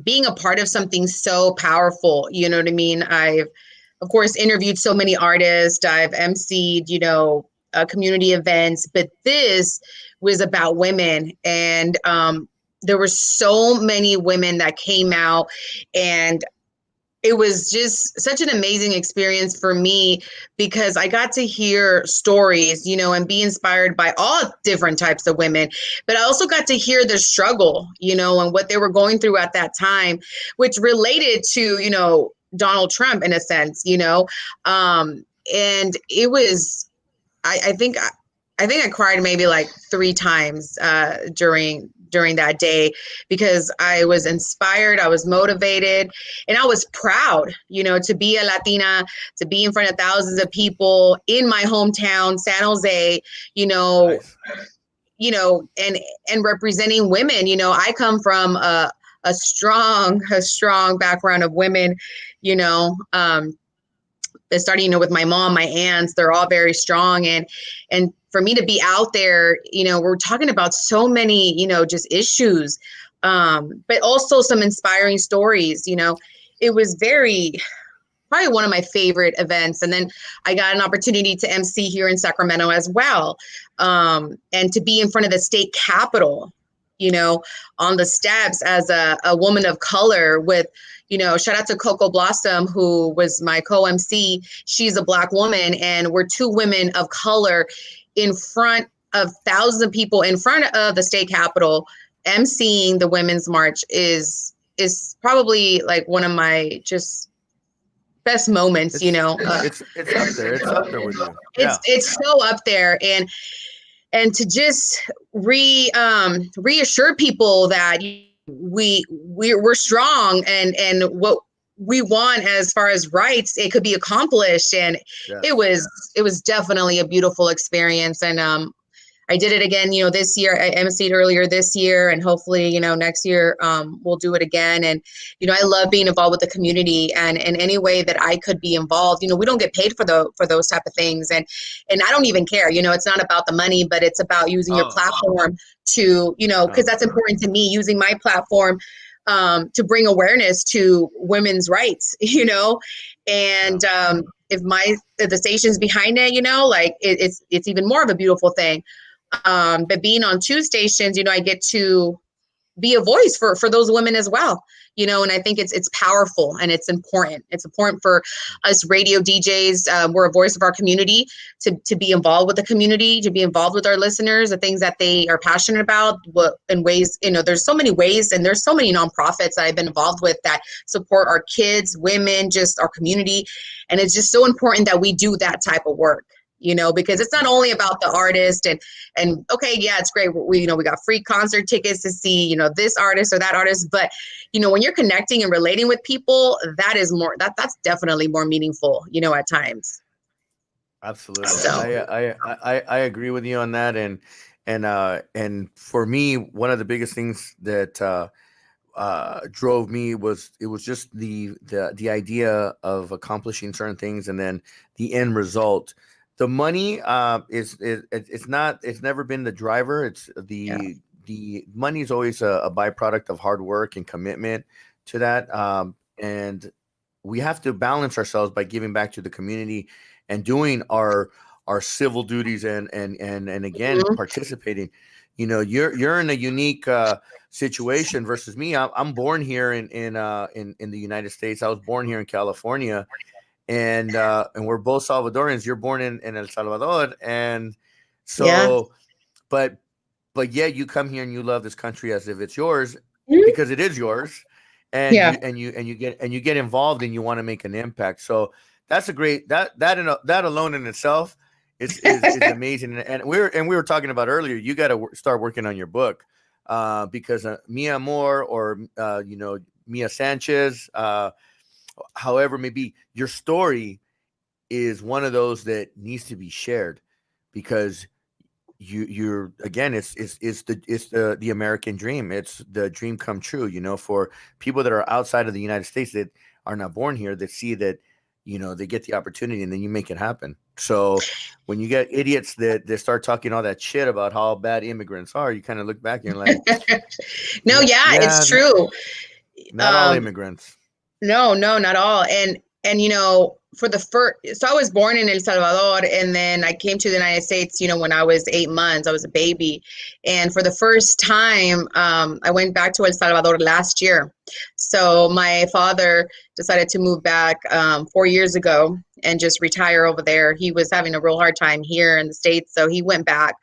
being a part of something so powerful. You know what I mean? I've, of course, interviewed so many artists. I've MC'd, community events, but this was about women. And there were so many women that came out, and it was just such an amazing experience for me, because I got to hear stories, and be inspired by all different types of women. But I also got to hear their struggle, and what they were going through at that time, which related to, Donald Trump in a sense, and it was, I think I cried maybe like 3 times during that day, because I was inspired, I was motivated, and I was proud, to be a Latina, to be in front of thousands of people in my hometown, San Jose, Nice. And representing women. I come from a strong background of women, starting, with my mom, my aunts, they're all very strong. And for me to be out there, we're talking about so many, just issues, but also some inspiring stories. It was probably one of my favorite events. And then I got an opportunity to MC here in Sacramento as well, and to be in front of the state capitol, on the steps as a woman of color with, shout out to Coco Blossom, who was my co-MC. She's a Black woman, and we're 2 women of color in front of thousands of people in front of the state capitol. MCing the Women's March is probably like one of my just best moments, It's it's up there. It's up there with you. Yeah. It's so up there. And to just reassure people that we're strong, and what we want as far as rights, it could be accomplished. And Yes. it was definitely a beautiful experience. And I did it again, this year. I emceed earlier this year, and hopefully, next year we'll do it again. And, I love being involved with the community, and in any way that I could be involved. We don't get paid for those type of things. And I don't even care, it's not about the money, but it's about using your platform to, because that's important to me, using my platform to bring awareness to women's rights, and if the station's behind it, like it's even more of a beautiful thing. But being on 2 stations, I get to be a voice for those women as well, and I think it's powerful, and it's important. It's important for us radio DJs. We're a voice of our community, to be involved with the community, to be involved with our listeners, the things that they are passionate about, in ways, there's so many ways, and there's so many nonprofits that I've been involved with that support our kids, women, just our community. And it's just so important that we do that type of work. Because it's not only about the artist and okay, yeah, it's great. We got free concert tickets to see, this artist or that artist. But, when you're connecting and relating with people, that is more, that's definitely more meaningful, at times. Absolutely. So. I agree with you on that. And for me, one of the biggest things that drove me was just the idea of accomplishing certain things, and then the end result. The money it's never been the driver. It's the money is always a byproduct of hard work and commitment to that. And we have to balance ourselves by giving back to the community and doing our civil duties and again participating. You're in a unique situation versus me. I'm born here in the United States. I was born here in California. And we're both Salvadorians. You're born in El Salvador, and so, but yet you come here and you love this country as if it's yours, because it is yours, and you get involved and you want to make an impact. So that's a great that alone in itself is amazing. And we were talking about earlier. You got to start working on your book, because Mia Amor or Mia Sanchez. However may be, your story is one of those that needs to be shared, because you're again, it's the American dream. It's the dream come true, for people that are outside of the United States that are not born here, that see that they get the opportunity and then you make it happen. So when you get idiots that start talking all that shit about how bad immigrants are, you kind of look back and you're like, No, yeah, it's true. Not all immigrants. No, not all. And for the first, so I was born in El Salvador, and then I came to the United States, when I was 8 months. I was a baby. And for the first time, I went back to El Salvador last year. So my father decided to move back 4 years ago and just retire over there. He was having a real hard time here in the States, so he went back,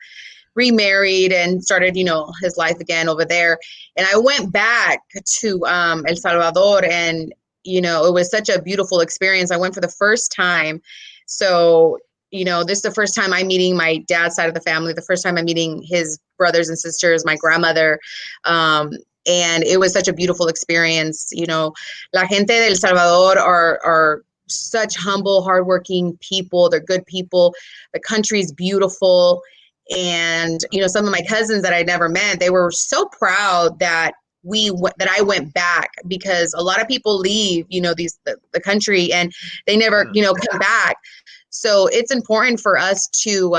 remarried, and started, his life again over there. And I went back to El Salvador, and it was such a beautiful experience. I went for the first time. So, this is the first time I'm meeting my dad's side of the family, the first time I'm meeting his brothers and sisters, my grandmother. And it was such a beautiful experience. La gente de El Salvador are such humble, hardworking people. They're good people. The country's beautiful. And, some of my cousins that I never met, they were so proud that I went back, because a lot of people leave, the country, and they never, come back. So it's important for us to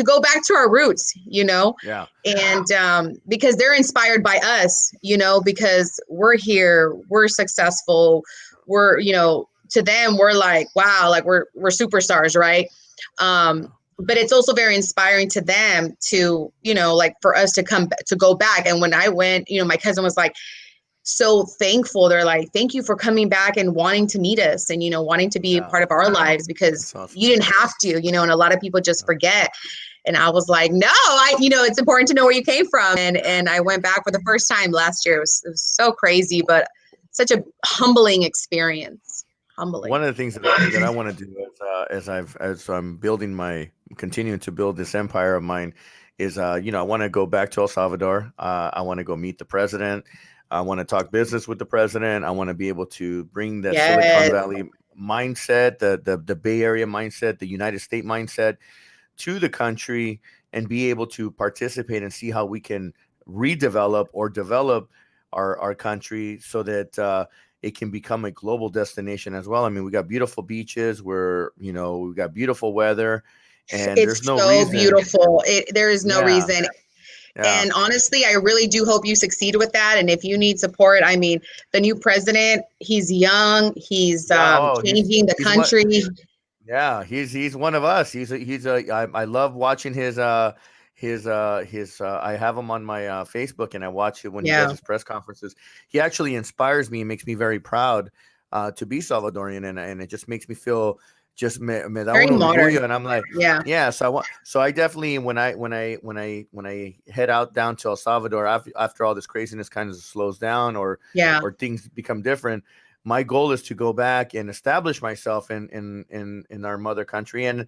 go back to our roots, Yeah. And because they're inspired by us, because we're here, we're successful, we're, to them, we're like, wow, like we're superstars, right? But it's also very inspiring to them to, like for us to go back. And when I went, my cousin was like so thankful. They're like, thank you for coming back and wanting to meet us and, wanting to be a part of our lives, because awesome. You didn't have to, and a lot of people just forget. And I was like, no, it's important to know where you came from. And I went back for the first time last year. It was so crazy, but such a humbling experience. Humbling. One of the things that I want to do as I'm continuing to build this empire of mine is, I want to go back to El Salvador. I want to go meet the president. I want to talk business with the president. I want to be able to bring that Silicon Valley mindset, the Bay Area mindset, the United States mindset to the country, and be able to participate and see how we can redevelop or develop our country so that it can become a global destination as well. I mean, we got beautiful beaches, we got beautiful weather, and there's no reason. Beautiful. There is no reason. Yeah. And honestly, I really do hope you succeed with that. And if you need support, I mean, the new president, he's young, he's changing the country. He's one of us. I love watching his I have him on my Facebook, and I watch it when he does his press conferences. He actually inspires me and makes me very proud to be Salvadorian, and it just makes me feel just me da very un modern. orgullo, and I'm like, so I definitely, when I head out down to El Salvador after all this craziness kind of slows down or things become different, my goal is to go back and establish myself in our mother country and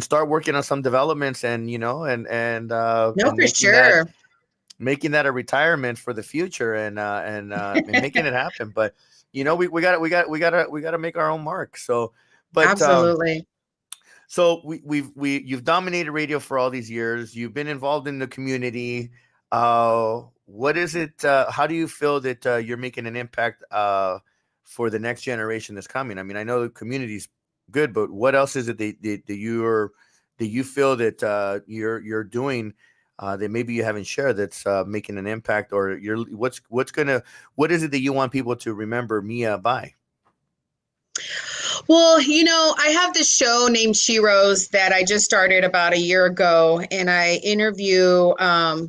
start working on some developments, and for sure, making that a retirement for the future, and making it happen. But we gotta make our own mark. So, but absolutely. So you've dominated radio for all these years. You've been involved in the community. What is it? How do you feel that you're making an impact for the next generation that's coming? I mean, I know the community's good, but what else is it that you feel that you're doing that maybe you haven't shared that's making an impact, or what is it that you want people to remember Mia by? Well, I have this show named Sheros that I just started about a year ago, and I interview, I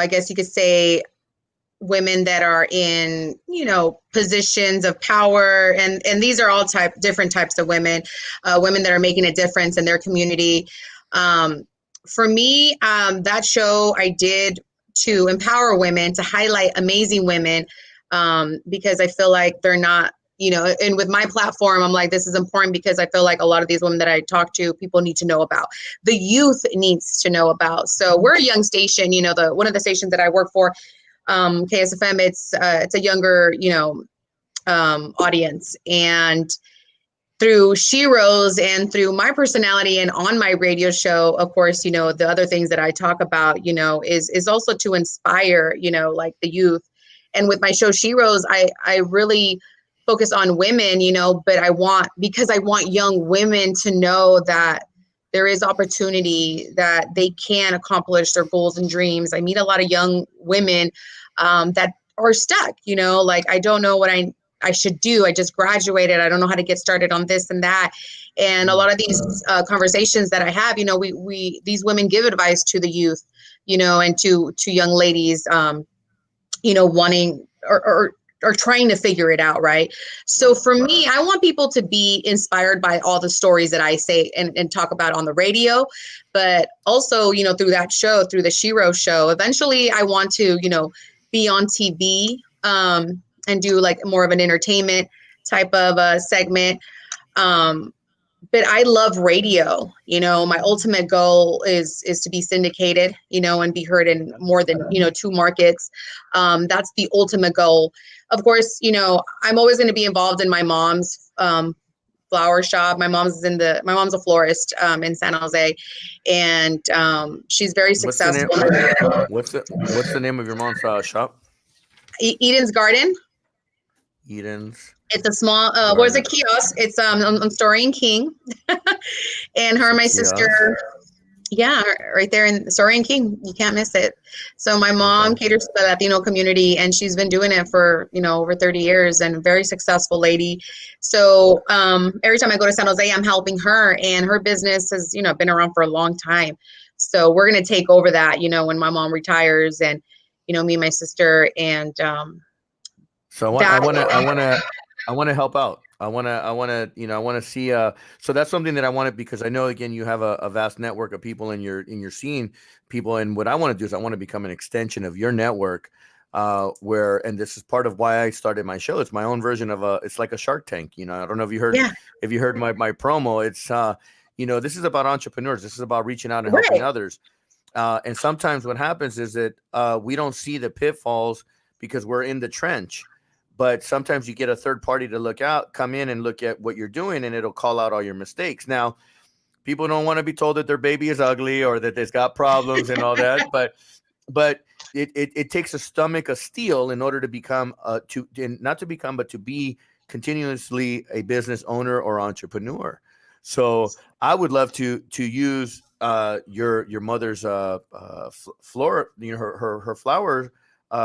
guess you could say, women that are in, positions of power, and these are all different types of women that are making a difference in their community. For me, that show I did to empower women, to highlight amazing women, because I feel like they're not, and with my platform, I'm like, this is important because I feel like a lot of these women that I talk to, people need to know about. The youth needs to know about. So we're a young station, one of the stations that I work for, KSFM, it's a younger, audience. And through Sheros and through my personality and on my radio show, of course, the other things that I talk about, is also to inspire, like the youth. And with my show Sheros, I really focus on women, but because I want young women to know that there is opportunity, that they can accomplish their goals and dreams. I meet a lot of young women that are stuck, like, I don't know what I should do. I just graduated. I don't know how to get started on this and that. And a lot of these conversations that I have, these women give advice to the youth, and to young ladies, wanting or trying to figure it out. Right. So for me, I want people to be inspired by all the stories that I say and talk about on the radio, but also, through that show, through the Sheros show. Eventually I want to, be on TV and do like more of an entertainment type of segment. But I love radio. My ultimate goal is to be syndicated, and be heard in more than, 2 markets. That's the ultimate goal. Of course, I'm always going to be involved in my mom's flower shop. My mom's a florist in San Jose, and she's very successful. What's the name of your mom's shop? Eden's Garden. Eden's. It's a small, a kiosk. It's on Story and King, and her and my sister. Yeah, right there in Story and King. You can't miss it. So my mom caters to the Latino community, and she's been doing it for, over 30 years, and a very successful lady. So every time I go to San Jose, I'm helping her, and her business has, been around for a long time. So we're going to take over that, when my mom retires, and, me and my sister, and so I want to help out. I want to see. So that's something that I wanted, because I know, again, you have a vast network of people in your scene, people. And what I want to do is I want to become an extension of your network, and this is part of why I started my show. It's my own version of it's like a Shark Tank. I don't know if you heard my promo. It's, this is about entrepreneurs. This is about reaching out and helping others. And sometimes what happens is that we don't see the pitfalls because we're in the trench. But sometimes you get a third party to come in and look at what you're doing, and it'll call out all your mistakes. Now, people don't want to be told that their baby is ugly or that it's got problems and all that. But it takes a stomach of steel in order to to be continuously a business owner or entrepreneur. So I would love to use your mother's flower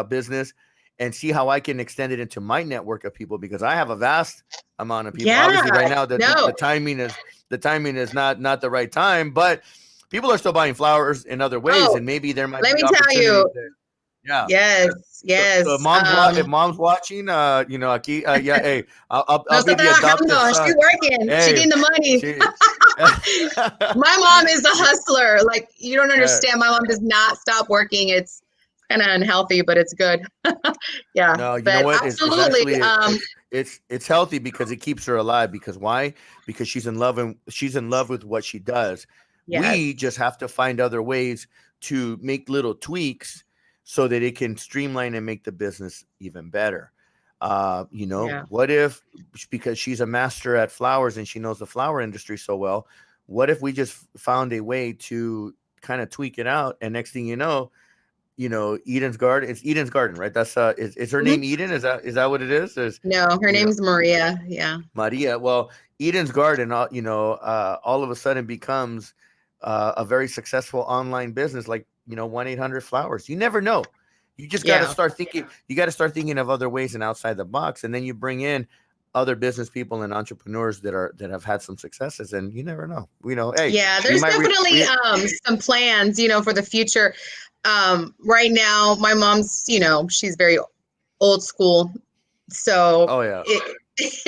business, and see how I can extend it into my network of people, because I have a vast amount of people. Yeah, obviously, right now the timing is not the right time, but people are still buying flowers in other ways, and maybe there might. Let me tell you. Yeah. Yes. So if mom's watching, hey, I'll be the adopted son. She's working. Hey, she's getting the money. My mom is a hustler. Like, you don't understand. My mom does not stop working. It's kind of unhealthy, but it's good. Yeah. No, you know what? Absolutely. It's healthy because it keeps her alive. Because why? Because she's in love with what she does. Yes. We just have to find other ways to make little tweaks so that it can streamline and make the business even better. What if, because she's a master at flowers and she knows the flower industry so well, what if we just found a way to kind of tweak it out? And next thing you know, Eden's Garden. It's Eden's Garden, right? That's is her name Eden? Is that what it is? No, her name's Maria. Yeah. Maria. Well, Eden's Garden, all of a sudden becomes a very successful online business, like 1-800-Flowers. You never know. You just got to start thinking. You got to start thinking of other ways and outside the box, and then you bring in other business people and entrepreneurs that have had some successes, and you never know. Hey, yeah, there's definitely some plans, for the future. Right now, my mom's, she's very old school, so you're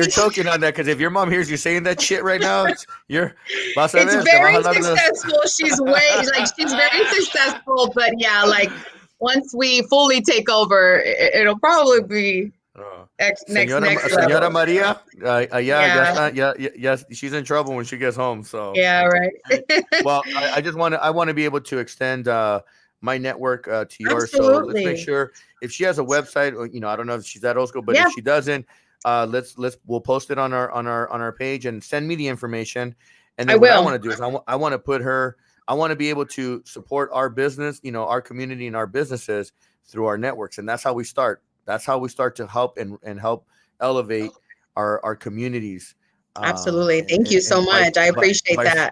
choking on that, because if your mom hears you saying that shit right now, it's very successful. She's very successful, but yeah, like once we fully take over, it'll probably be Señora Maria, yes, she's in trouble when she gets home. So yeah, right. Well, I want to be able to extend my network to yours. Absolutely. So let's make sure, if she has a website, I don't know if she's that old school, but if she doesn't, we'll post it on our page, and send me the information. And then what I want to do is I want to put her. I want to be able to support our business, our community and our businesses through our networks, and that's how we start. That's how we start to help and help elevate our communities. Absolutely. Thank you so much. I appreciate that.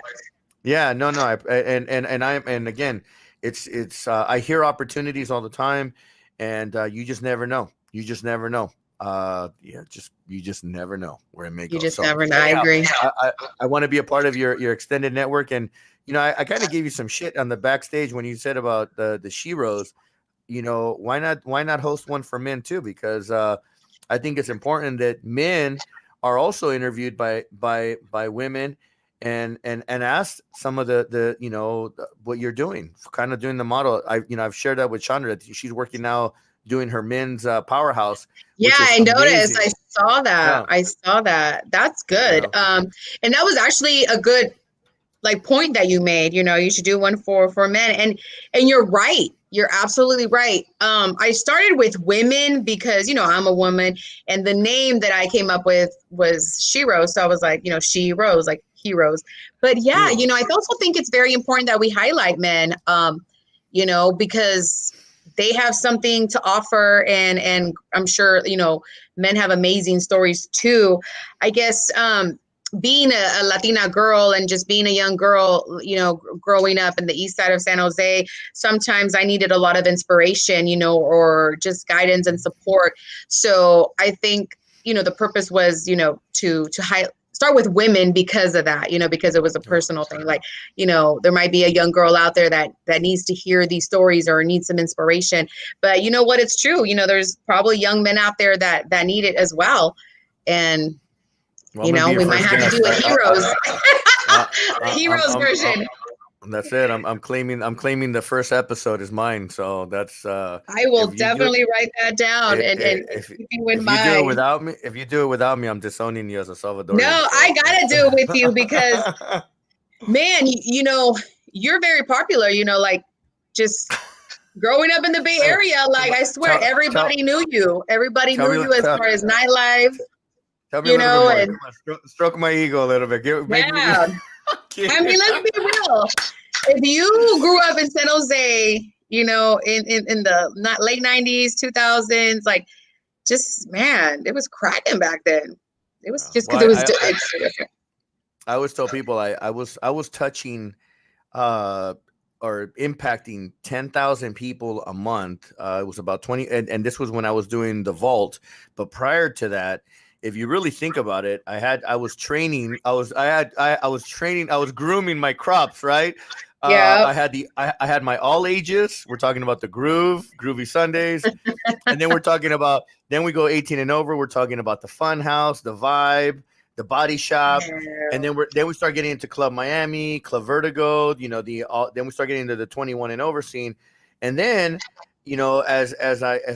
Yeah, no, no. And again, it's I hear opportunities all the time, and you just never know. You just never know. Yeah, you just never know where it may You go. just So never know. I anyhow, agree. I want to be a part of your extended network, and I kind of gave you some shit on the backstage when you said about the Sheros. Why not host one for men too? Because I think it's important that men are also interviewed by women and asked some of what you're doing, kind of doing the model. I've shared that with Chandra. That she's working now doing her men's powerhouse, Yeah, which is I noticed. amazing. I saw that. Yeah, I saw that. That's good. yeah. And that was actually a good point that you made. You should do one for men. And you're right. You're absolutely right. I started with women because I'm a woman, and the name that I came up with was Shero. So I was like, she rose, like heroes. But yeah, Heroes. I also think it's very important that we highlight men. Because they have something to offer, and I'm sure men have amazing stories too. I guess being a Latina girl and just being a young girl, growing up in the east side of San Jose, sometimes I needed a lot of inspiration, or just guidance and support. So I think, the purpose was, to start with women because of that, because it was a personal thing. Like, there might be a young girl out there that needs to hear these stories or needs some inspiration. But you know what? It's true. There's probably young men out there that need it as well. And Well, we might have to do a heroes, a heroes version. That's it. I'm claiming the first episode is mine. So that's I will definitely write that down and keep you in mind. If you do it without me, I'm disowning you as a Salvadorian. No, so. I gotta do it with you because, man, you're very popular. Like just growing up in the Bay Area. Like I swear, everybody knew you. Everybody knew you as far as nightlife. Tell me a little bit more. Stroke my ego a little bit. I mean, let's be real. If you grew up in San Jose, in the late 90s, 2000s, like, just, man, it was cracking back then. It was just because it's different. I always tell people I was touching or impacting 10,000 people a month. It was about 20, and this was when I was doing the vault. But prior to that, if you really think about it, I was grooming my crops, right? Yeah. I had my all ages. We're talking about the Groovy Sundays. And then then we go 18 and over. We're talking about the Fun House, the Vibe, the Body Shop. Yeah. And then we start getting into Club Miami, Club Vertigo, then we start getting into the 21 and over scene. And then, as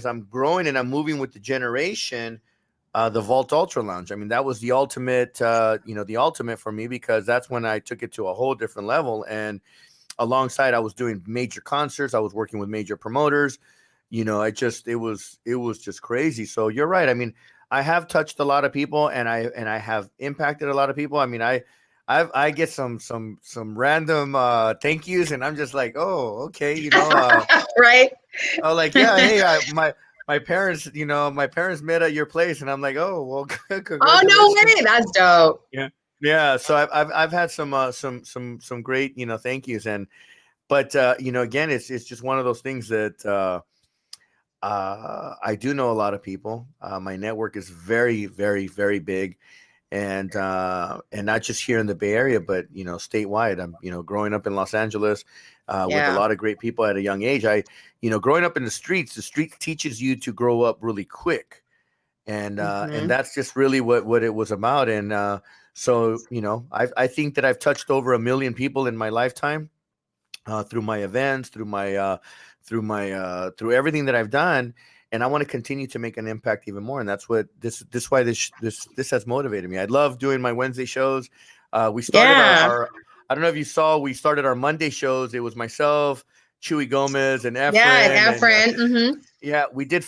I'm growing and I'm moving with the generation, the Vault Ultra Lounge. I mean, that was the ultimate, the ultimate for me, because that's when I took it to a whole different level. And alongside, I was doing major concerts. I was working with major promoters. It was just crazy. So you're right. I mean, I have touched a lot of people, and I have impacted a lot of people. I mean, I get some random thank yous, and I'm just like, oh, okay, right. Oh, like, yeah, hey, my parents met at your place, and I'm like, oh, well, oh, no way, that's dope. Yeah. So I've had some great thank yous, but again, it's just one of those things that I do know a lot of people. My network is very, very, very big, and not just here in the Bay Area, but statewide. I'm growing up in Los Angeles with a lot of great people at a young age. Growing up in the streets teaches you to grow up really quick, and that's just really what it was about. And so I think that I've touched over 1 million people in my lifetime through my events, through everything that I've done. And I want to continue to make an impact even more. And that's what this has motivated me. I love doing my Wednesday shows. We started our I don't know if you saw, we started our Monday shows. It was myself, Chewy Gomez, and Efren. Yeah, Efren. Yeah, we did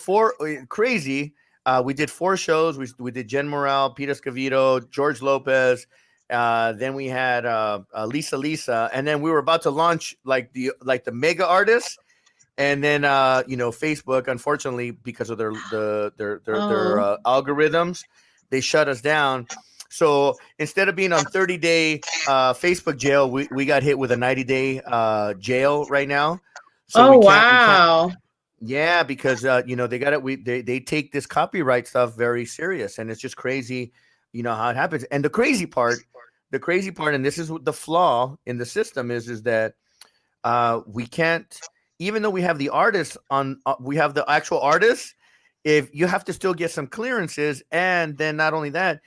crazy. We did 4 shows. We did Jen Morale, Peter Scavito, George Lopez. Then we had Lisa, and then we were about to launch like the mega artists. And then Facebook, unfortunately, because of their Oh. algorithms, they shut us down. So instead of being on 30-day Facebook jail, we got hit with a 90-day jail right now. So Oh, we can't. wow. Yeah, because they got it. They take this copyright stuff very serious, and it's just crazy, how it happens. And the crazy part, and this is what the flaw in the system is that we can't, even though we have the artists on, we have the actual artists. If you have to still get some clearances, and then not only that,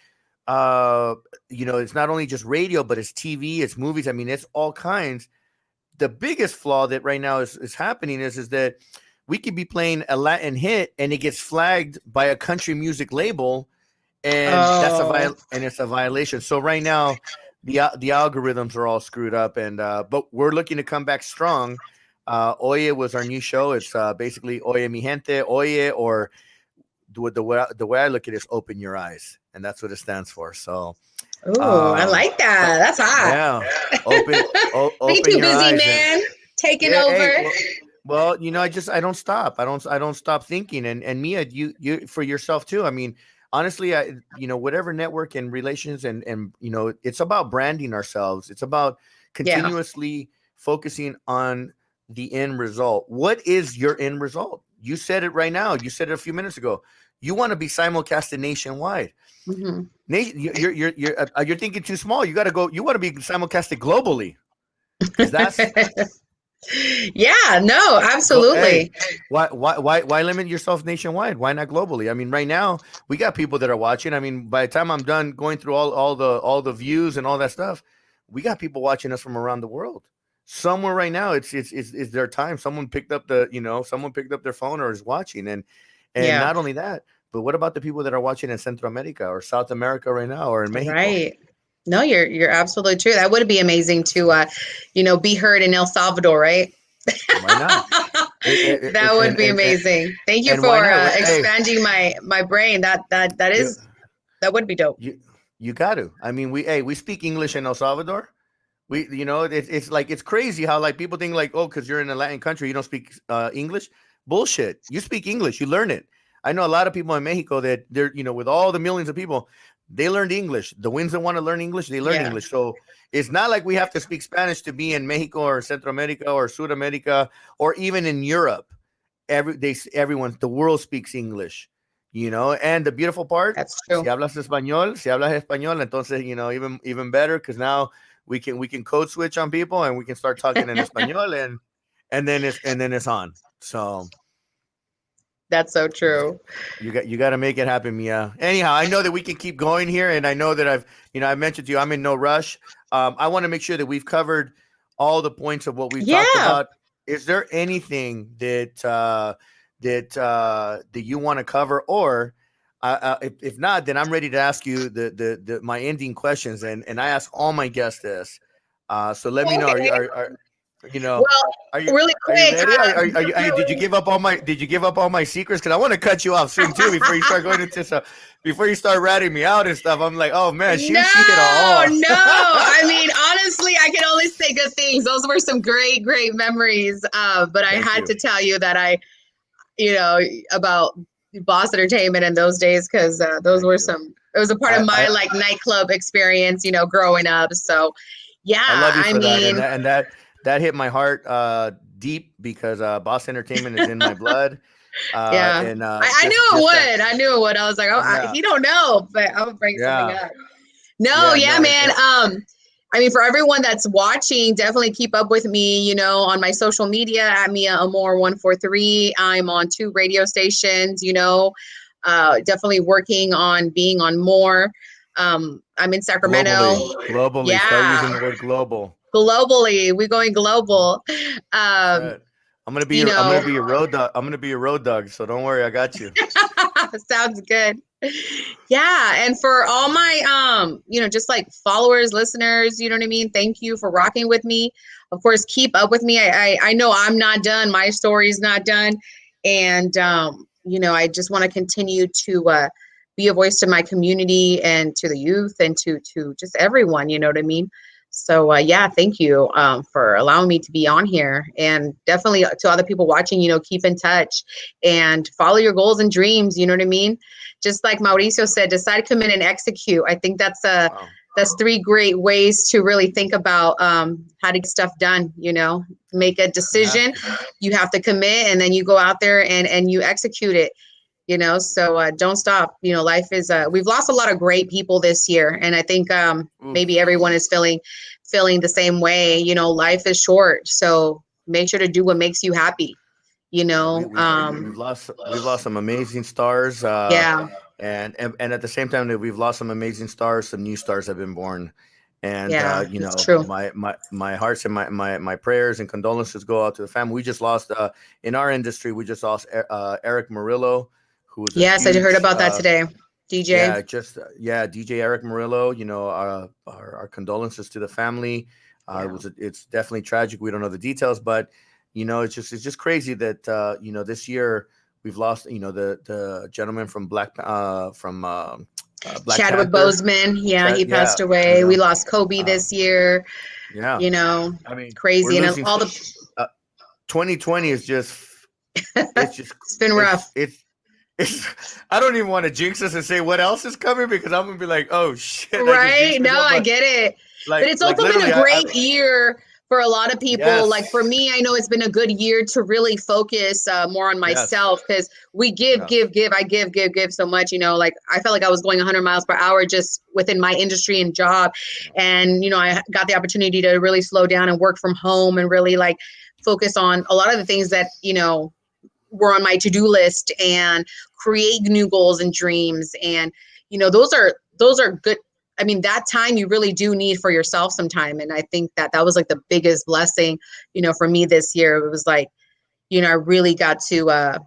it's not only just radio, but it's TV, it's movies. I mean, it's all kinds. The biggest flaw that right now is happening is that we could be playing a Latin hit and it gets flagged by a country music label, and it's a violation. So right now, the algorithms are all screwed up, and but we're looking to come back strong. Oye was our new show. It's basically Oye mi gente, Oye, or the way I look at it is open your eyes, and that's what it stands for. So. Ooh, I like that. That's hot. Yeah, open Be too your busy, eyes man. Taking yeah, over. hey, well, I don't stop. I don't stop thinking. And Mia, you for yourself too. I mean, honestly, whatever network and relations and it's about branding ourselves. It's about Yeah. continuously focusing on the end result. What is your end result? You said it right now. You said it a few minutes ago. You want to be simulcasted nationwide. hmm You're thinking too small. You got to go. You want to be simulcasted globally. 'Cause that's Yeah, no, absolutely. Hey, why limit yourself nationwide? Why not globally? I mean, right now we got people that are watching. I mean, by the time I'm done going through all the views and all that stuff, we got people watching us from around the world. Somewhere right now, it's their time. Someone picked up their phone or is watching, and Yeah, not only that, but what about the people that are watching in Central America or South America right now or in Mexico? right. No, you're absolutely true. That would be amazing to be heard in El Salvador, right? Why not? That would be amazing. Thank you And why for not? Hey, expanding my brain. you, That would be dope. you got to. I mean, we speak English in El Salvador. It's like it's crazy how like people think like, oh, because you're in a Latin country you don't speak English. Bullshit. You speak English, you learn it. I know a lot of people in Mexico that they're with all the millions of people, they learned English. The ones that want to learn English, they learn Yeah. English. So it's not like we have to speak Spanish to be in Mexico or Central America or South America or even in Europe. Everyone, the world speaks English. And the beautiful part, That's si true. hablas español, entonces even better, because now we can code switch on people and we can start talking in español, and then it's on. So That's so true. you got to make it happen, Mia. Anyhow, I know that we can keep going here, and I know that I mentioned to you I'm in no rush. I want to make sure that we've covered all the points of what we've talked Yeah. about. Is there anything that you want to cover, or if not, then I'm ready to ask you the my ending questions, and I ask all my guests this. So let me know. Okay. Are Well, really are you quick. ready? Did you give up all my secrets? Because I want to cut you off soon too before you start going into before you start ratting me out and stuff. I'm like, oh man, she hit all. No. I mean, honestly, I can only say good things. Those were some great memories. But I had to tell you that about Boss Entertainment in those days, because those were it was a part of my like nightclub experience, growing up. So yeah, I love you for mean, that, and that hit my heart deep, because Boss Entertainment is in my blood. yeah, And I knew it would. I knew it would. I was like, Yeah. he don't know, but I would bring something Yeah. up. No, Yeah, no, man. I mean, for everyone that's watching, definitely keep up with me, on my social media at Mia Amor 143. I'm on 2 radio stations, definitely working on being on more. I'm in Sacramento. globally. Yeah. Start using the word global. Globally, we're going global. Right. I'm gonna be your road dog. I'm gonna be your road dog. So don't worry, I got you. Sounds good. Yeah, and for all my just like followers, listeners, you know what I mean? Thank you for rocking with me. Of course, keep up with me. I know I'm not done. My story's not done. And I just want to continue to be a voice to my community and to the youth and to just everyone, you know what I mean? So yeah, thank you for allowing me to be on here, and definitely to other people watching, keep in touch and follow your goals and dreams. You know what I mean? Just like Mauricio said, decide, commit, and execute. I think Wow. that's three great ways to really think about how to get stuff done. Make a You have decision, to. you have to commit, and then you go out there and you execute it. So don't stop. Life is we've lost a lot of great people this year, and I think maybe Oof. everyone is feeling the same way. Life is short, so make sure to do what makes you happy. you Yeah, know um we've lost some amazing stars, yeah, and at the same time that we've lost some amazing stars, some new stars have been born, and yeah, it's true. my hearts and my prayers and condolences go out to the family. We just lost in our industry, we just lost Eric Murillo, who was a Yes, I heard huge about that today. DJ. yeah, just yeah, DJ Eric Murillo. Our condolences to the family. Yeah. It's definitely tragic. We don't know the details, but it's just crazy that this year we've lost the gentleman from Black Chadwick Panther. Boseman, yeah, he Yeah, passed away. We lost Kobe uh, this year. yeah. you know I mean, we're Crazy, and losing. all the 2020 is just it's just it's been rough. it's I don't even want to jinx us and say what else is coming because I'm gonna be like, oh shit, I just Right? jinxed No, myself. I But get it. But it's also been a literally, great year for a lot of people. Like for yes, me, I know it's been a good year to really focus more on yes, myself, because we give, yes. give, give. I give so much. Like I felt like I was going 100 miles per hour just within my industry and job. And, I got the opportunity to really slow down and work from home and really like focus on a lot of the things that, were on my to-do list, and create new goals and dreams. And those are good. I mean, that time you really do need for yourself sometime. And I think that was like the biggest blessing, for me this year. It was like, I really got to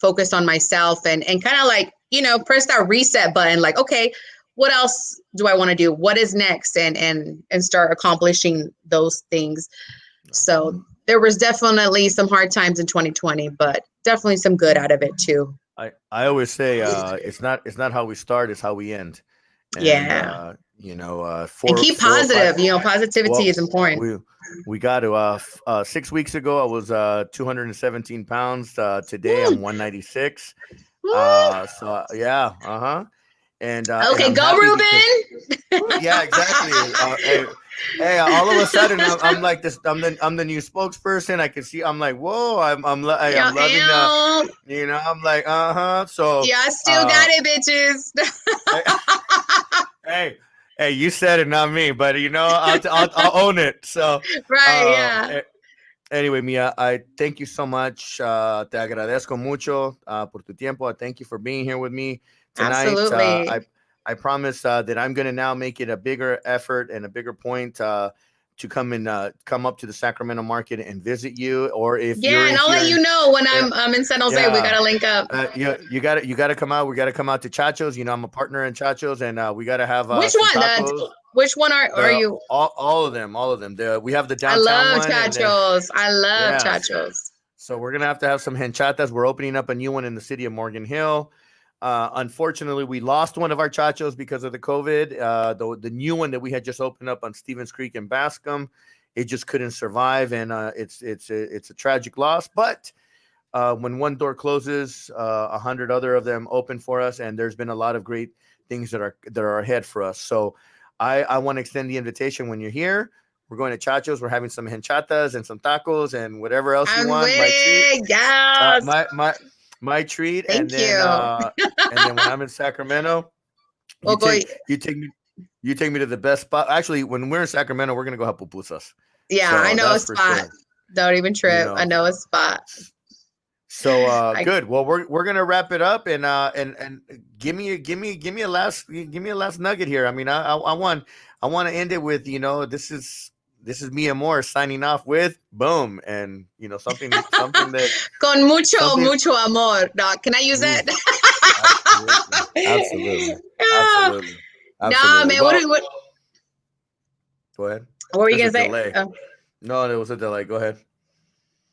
focus on myself, and kind of like, press that reset button, like, okay, what else do I want to do? What is next? And start accomplishing those things. So there was definitely some hard times in 2020, but definitely some good out of it too. I always say it's not how we start, it's how we end. And Yeah. And four keep four or five. positive. Positivity Well, is important. we got to 6 weeks ago I was 217 pounds. Today Woo, I'm 196. woo. Yeah, uh-huh. And Okay, I'm go, happy because Ruben. yeah, exactly. Hey, all of a sudden I'm like this. I'm the new spokesperson. I can see. I'm like, whoa. Yo, I'm loving the. ew. I'm like, uh-huh. So, Yeah, I still uh, got it, hey, bitches. hey, hey, you said it, not me. But I'll own it. So, Right, um, yeah. a- anyway, Mia, I thank you so much. Te agradezco mucho por tu tiempo. I thank you for being here with me tonight. Absolutely. I promise that I'm going to now make it a bigger effort and a bigger point to come up to the Sacramento market and visit you. Or if you're Yeah, and in I'll here, let you know when yeah, I'm in San Jose. We yeah, gotta link up. you got to come out. We got to come out to Chacho's. I'm a partner in Chacho's, and we got to have Which some one? tacos. Which one are The you? all of them, all of them. We have the I downtown love one, and then chachos. I love yeah. chachos. So we're gonna have to have some henchatas. We're opening up a new one in the city of Morgan Hill. Unfortunately, we lost one of our chachos because of the COVID. The new one that we had just opened up on Stevens Creek in Bascom, it just couldn't survive, and it's a tragic loss. But when one door closes, 100 other of them open for us, and there's been a lot of great things that are ahead for us. So I want to extend the invitation when you're here. We're going to Chacho's. We're having some henchatas and some tacos and whatever else you I'm want. with My treat. it. Yes. My treat. And Thank then you. when I'm in Sacramento, We'll go. you take me to the best spot. Actually, when we're in Sacramento, we're gonna go have pupusas. Yeah, So I know a that's for spot. sure. Don't even You trip. I know. know a spot. So I good. Well, we're gonna wrap it up and give me a last nugget here. I mean, I want to end it with this is me, Amor, signing off with boom, and something that Con mucho, something. mucho amor. No, can I use Ooh, it? absolutely, Yeah. absolutely, Nah, absolutely. man. Well, go ahead. What were you There's gonna a say? delay. No, there was a delay. Go ahead.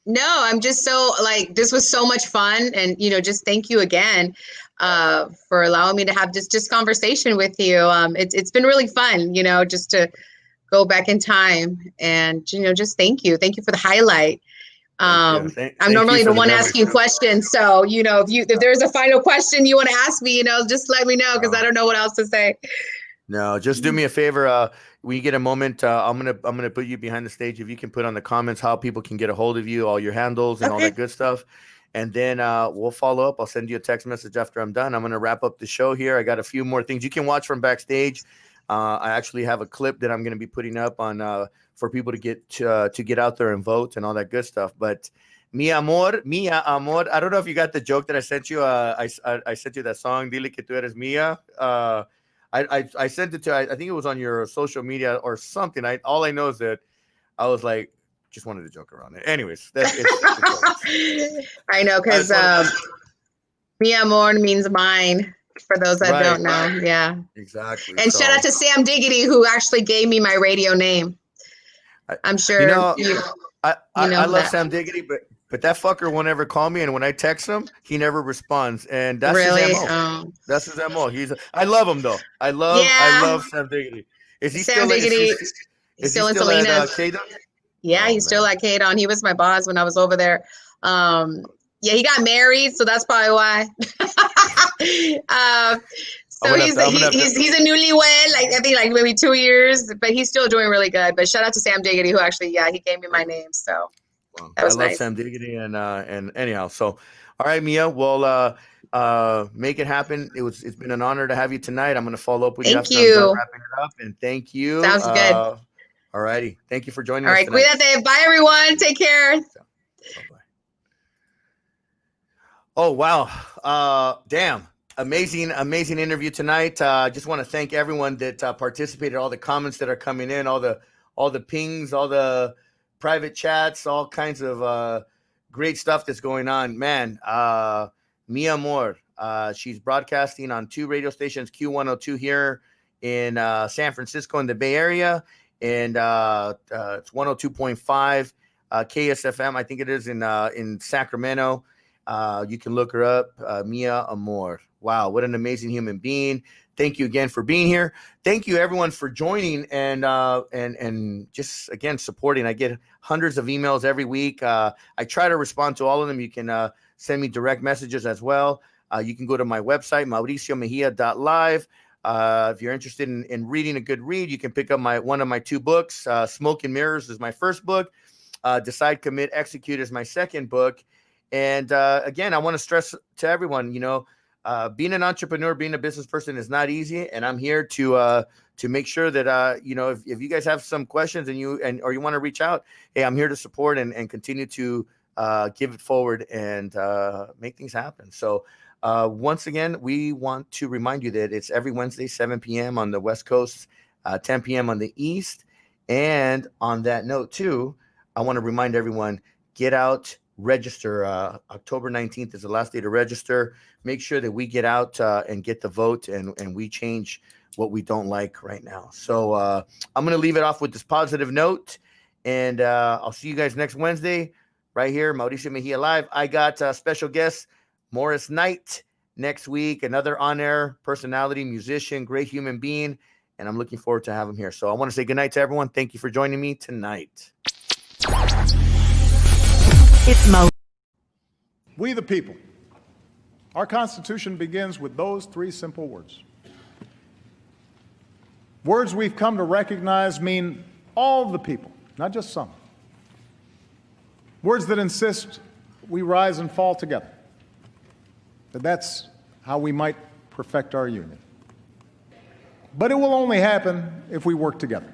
No, I'm just so like, this was so much fun, and just thank you again for allowing me to have just conversation with you. It's been really fun, just to go back in time and, just thank you. Thank you for the highlight. I'm normally the one asking questions. So, if there's a final question you want to ask me, just let me know, because I don't know what else to say. No, just do me a favor. When you get a moment, I'm gonna put you behind the stage. If you can put on the comments how people can get a hold of you, all your handles and all that good stuff. And then we'll follow up. I'll send you a text message after I'm done. I'm gonna wrap up the show here. I got a few more things you can watch from backstage. I actually have a clip that I'm gonna be putting up on for people to get out there and vote and all that good stuff. But Mi Amor. I don't know if you got the joke that I sent you. I sent you that song, Dile que tú eres mía. I sent it to, I think it was on your social media or something. All I know is that I was like, just wanted to joke around it. Anyways, it's I know, because Mi Amor means mine, for those that don't know. Yeah, exactly. And shout out to Sam Diggity, who actually gave me my radio name. I'm sure I love Sam Diggity, but that fucker won't ever call me, and when I text him, he never responds, and that's his MO. That's his MO. I love him though. I love Sam Diggity. Is he Sam still Diggity? Is still he in still Salinas? at K-Dub? Yeah, he's still at K-Dub. He was my boss when I was over there. Yeah, he got married, so that's probably why. So he's a newlywed, I think maybe 2 years, but he's still doing really good. But shout out to Sam Diggity, who actually, he gave me my name. So that was nice. I love Sam Diggity, and anyhow, so all right, Mia, we'll make it happen. It's been an honor to have you tonight. I'm going to follow up with you after I'm done wrapping it up, and thank you. Sounds good. All righty, thank you for joining us. All right, cuídate. Bye, everyone. Take care. Bye-bye. Oh wow, damn. Amazing interview tonight. Just want to thank everyone that participated, all the comments that are coming in, all the pings, all the private chats, all kinds of great stuff that's going on. Man, Mi Amor, she's broadcasting on 2 radio stations, Q102 here in San Francisco in the Bay Area, and it's 102.5 KSFM, I think it is in Sacramento. You can look her up, Mia Amor. Wow, what an amazing human being. Thank you again for being here. Thank you everyone for joining and just again supporting. I get hundreds of emails every week. I try to respond to all of them. You can send me direct messages as well. You can go to my website, mauriciomejia.live. If you're interested in reading a good read, you can pick up one of my 2 books. Smoke and Mirrors is my first book. Decide, Commit, Execute is my second book. And again, I want to stress to everyone, being an entrepreneur, being a business person is not easy, and I'm here to make sure that if you guys have some questions or you want to reach out, hey, I'm here to support and continue to give it forward and make things happen. So once again, we want to remind you that it's every Wednesday, 7 p.m. on the West Coast, 10 p.m. on the East. And on that note too, I want to remind everyone, get out, register. October 19th is the last day to register. Make sure that we get out and get the vote and we change what we don't like right now. So I'm going to leave it off with this positive note, and I'll see you guys next Wednesday right here, Mauricio Mejia Live. I got special guest Morris Knight next week, another on-air personality, musician, great human being, and I'm looking forward to having him here. So I want to say good night to everyone. Thank you for joining me tonight. It's We the people. Our Constitution begins with those 3 simple words. Words we've come to recognize mean all the people, not just some. Words that insist we rise and fall together. That's how we might perfect our union. But it will only happen if we work together.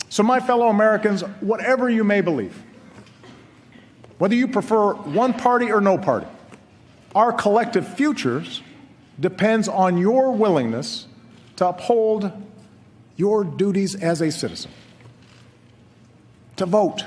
So my fellow Americans, whatever you may believe, whether you prefer one party or no party, our collective futures depends on your willingness to uphold your duties as a citizen, to vote,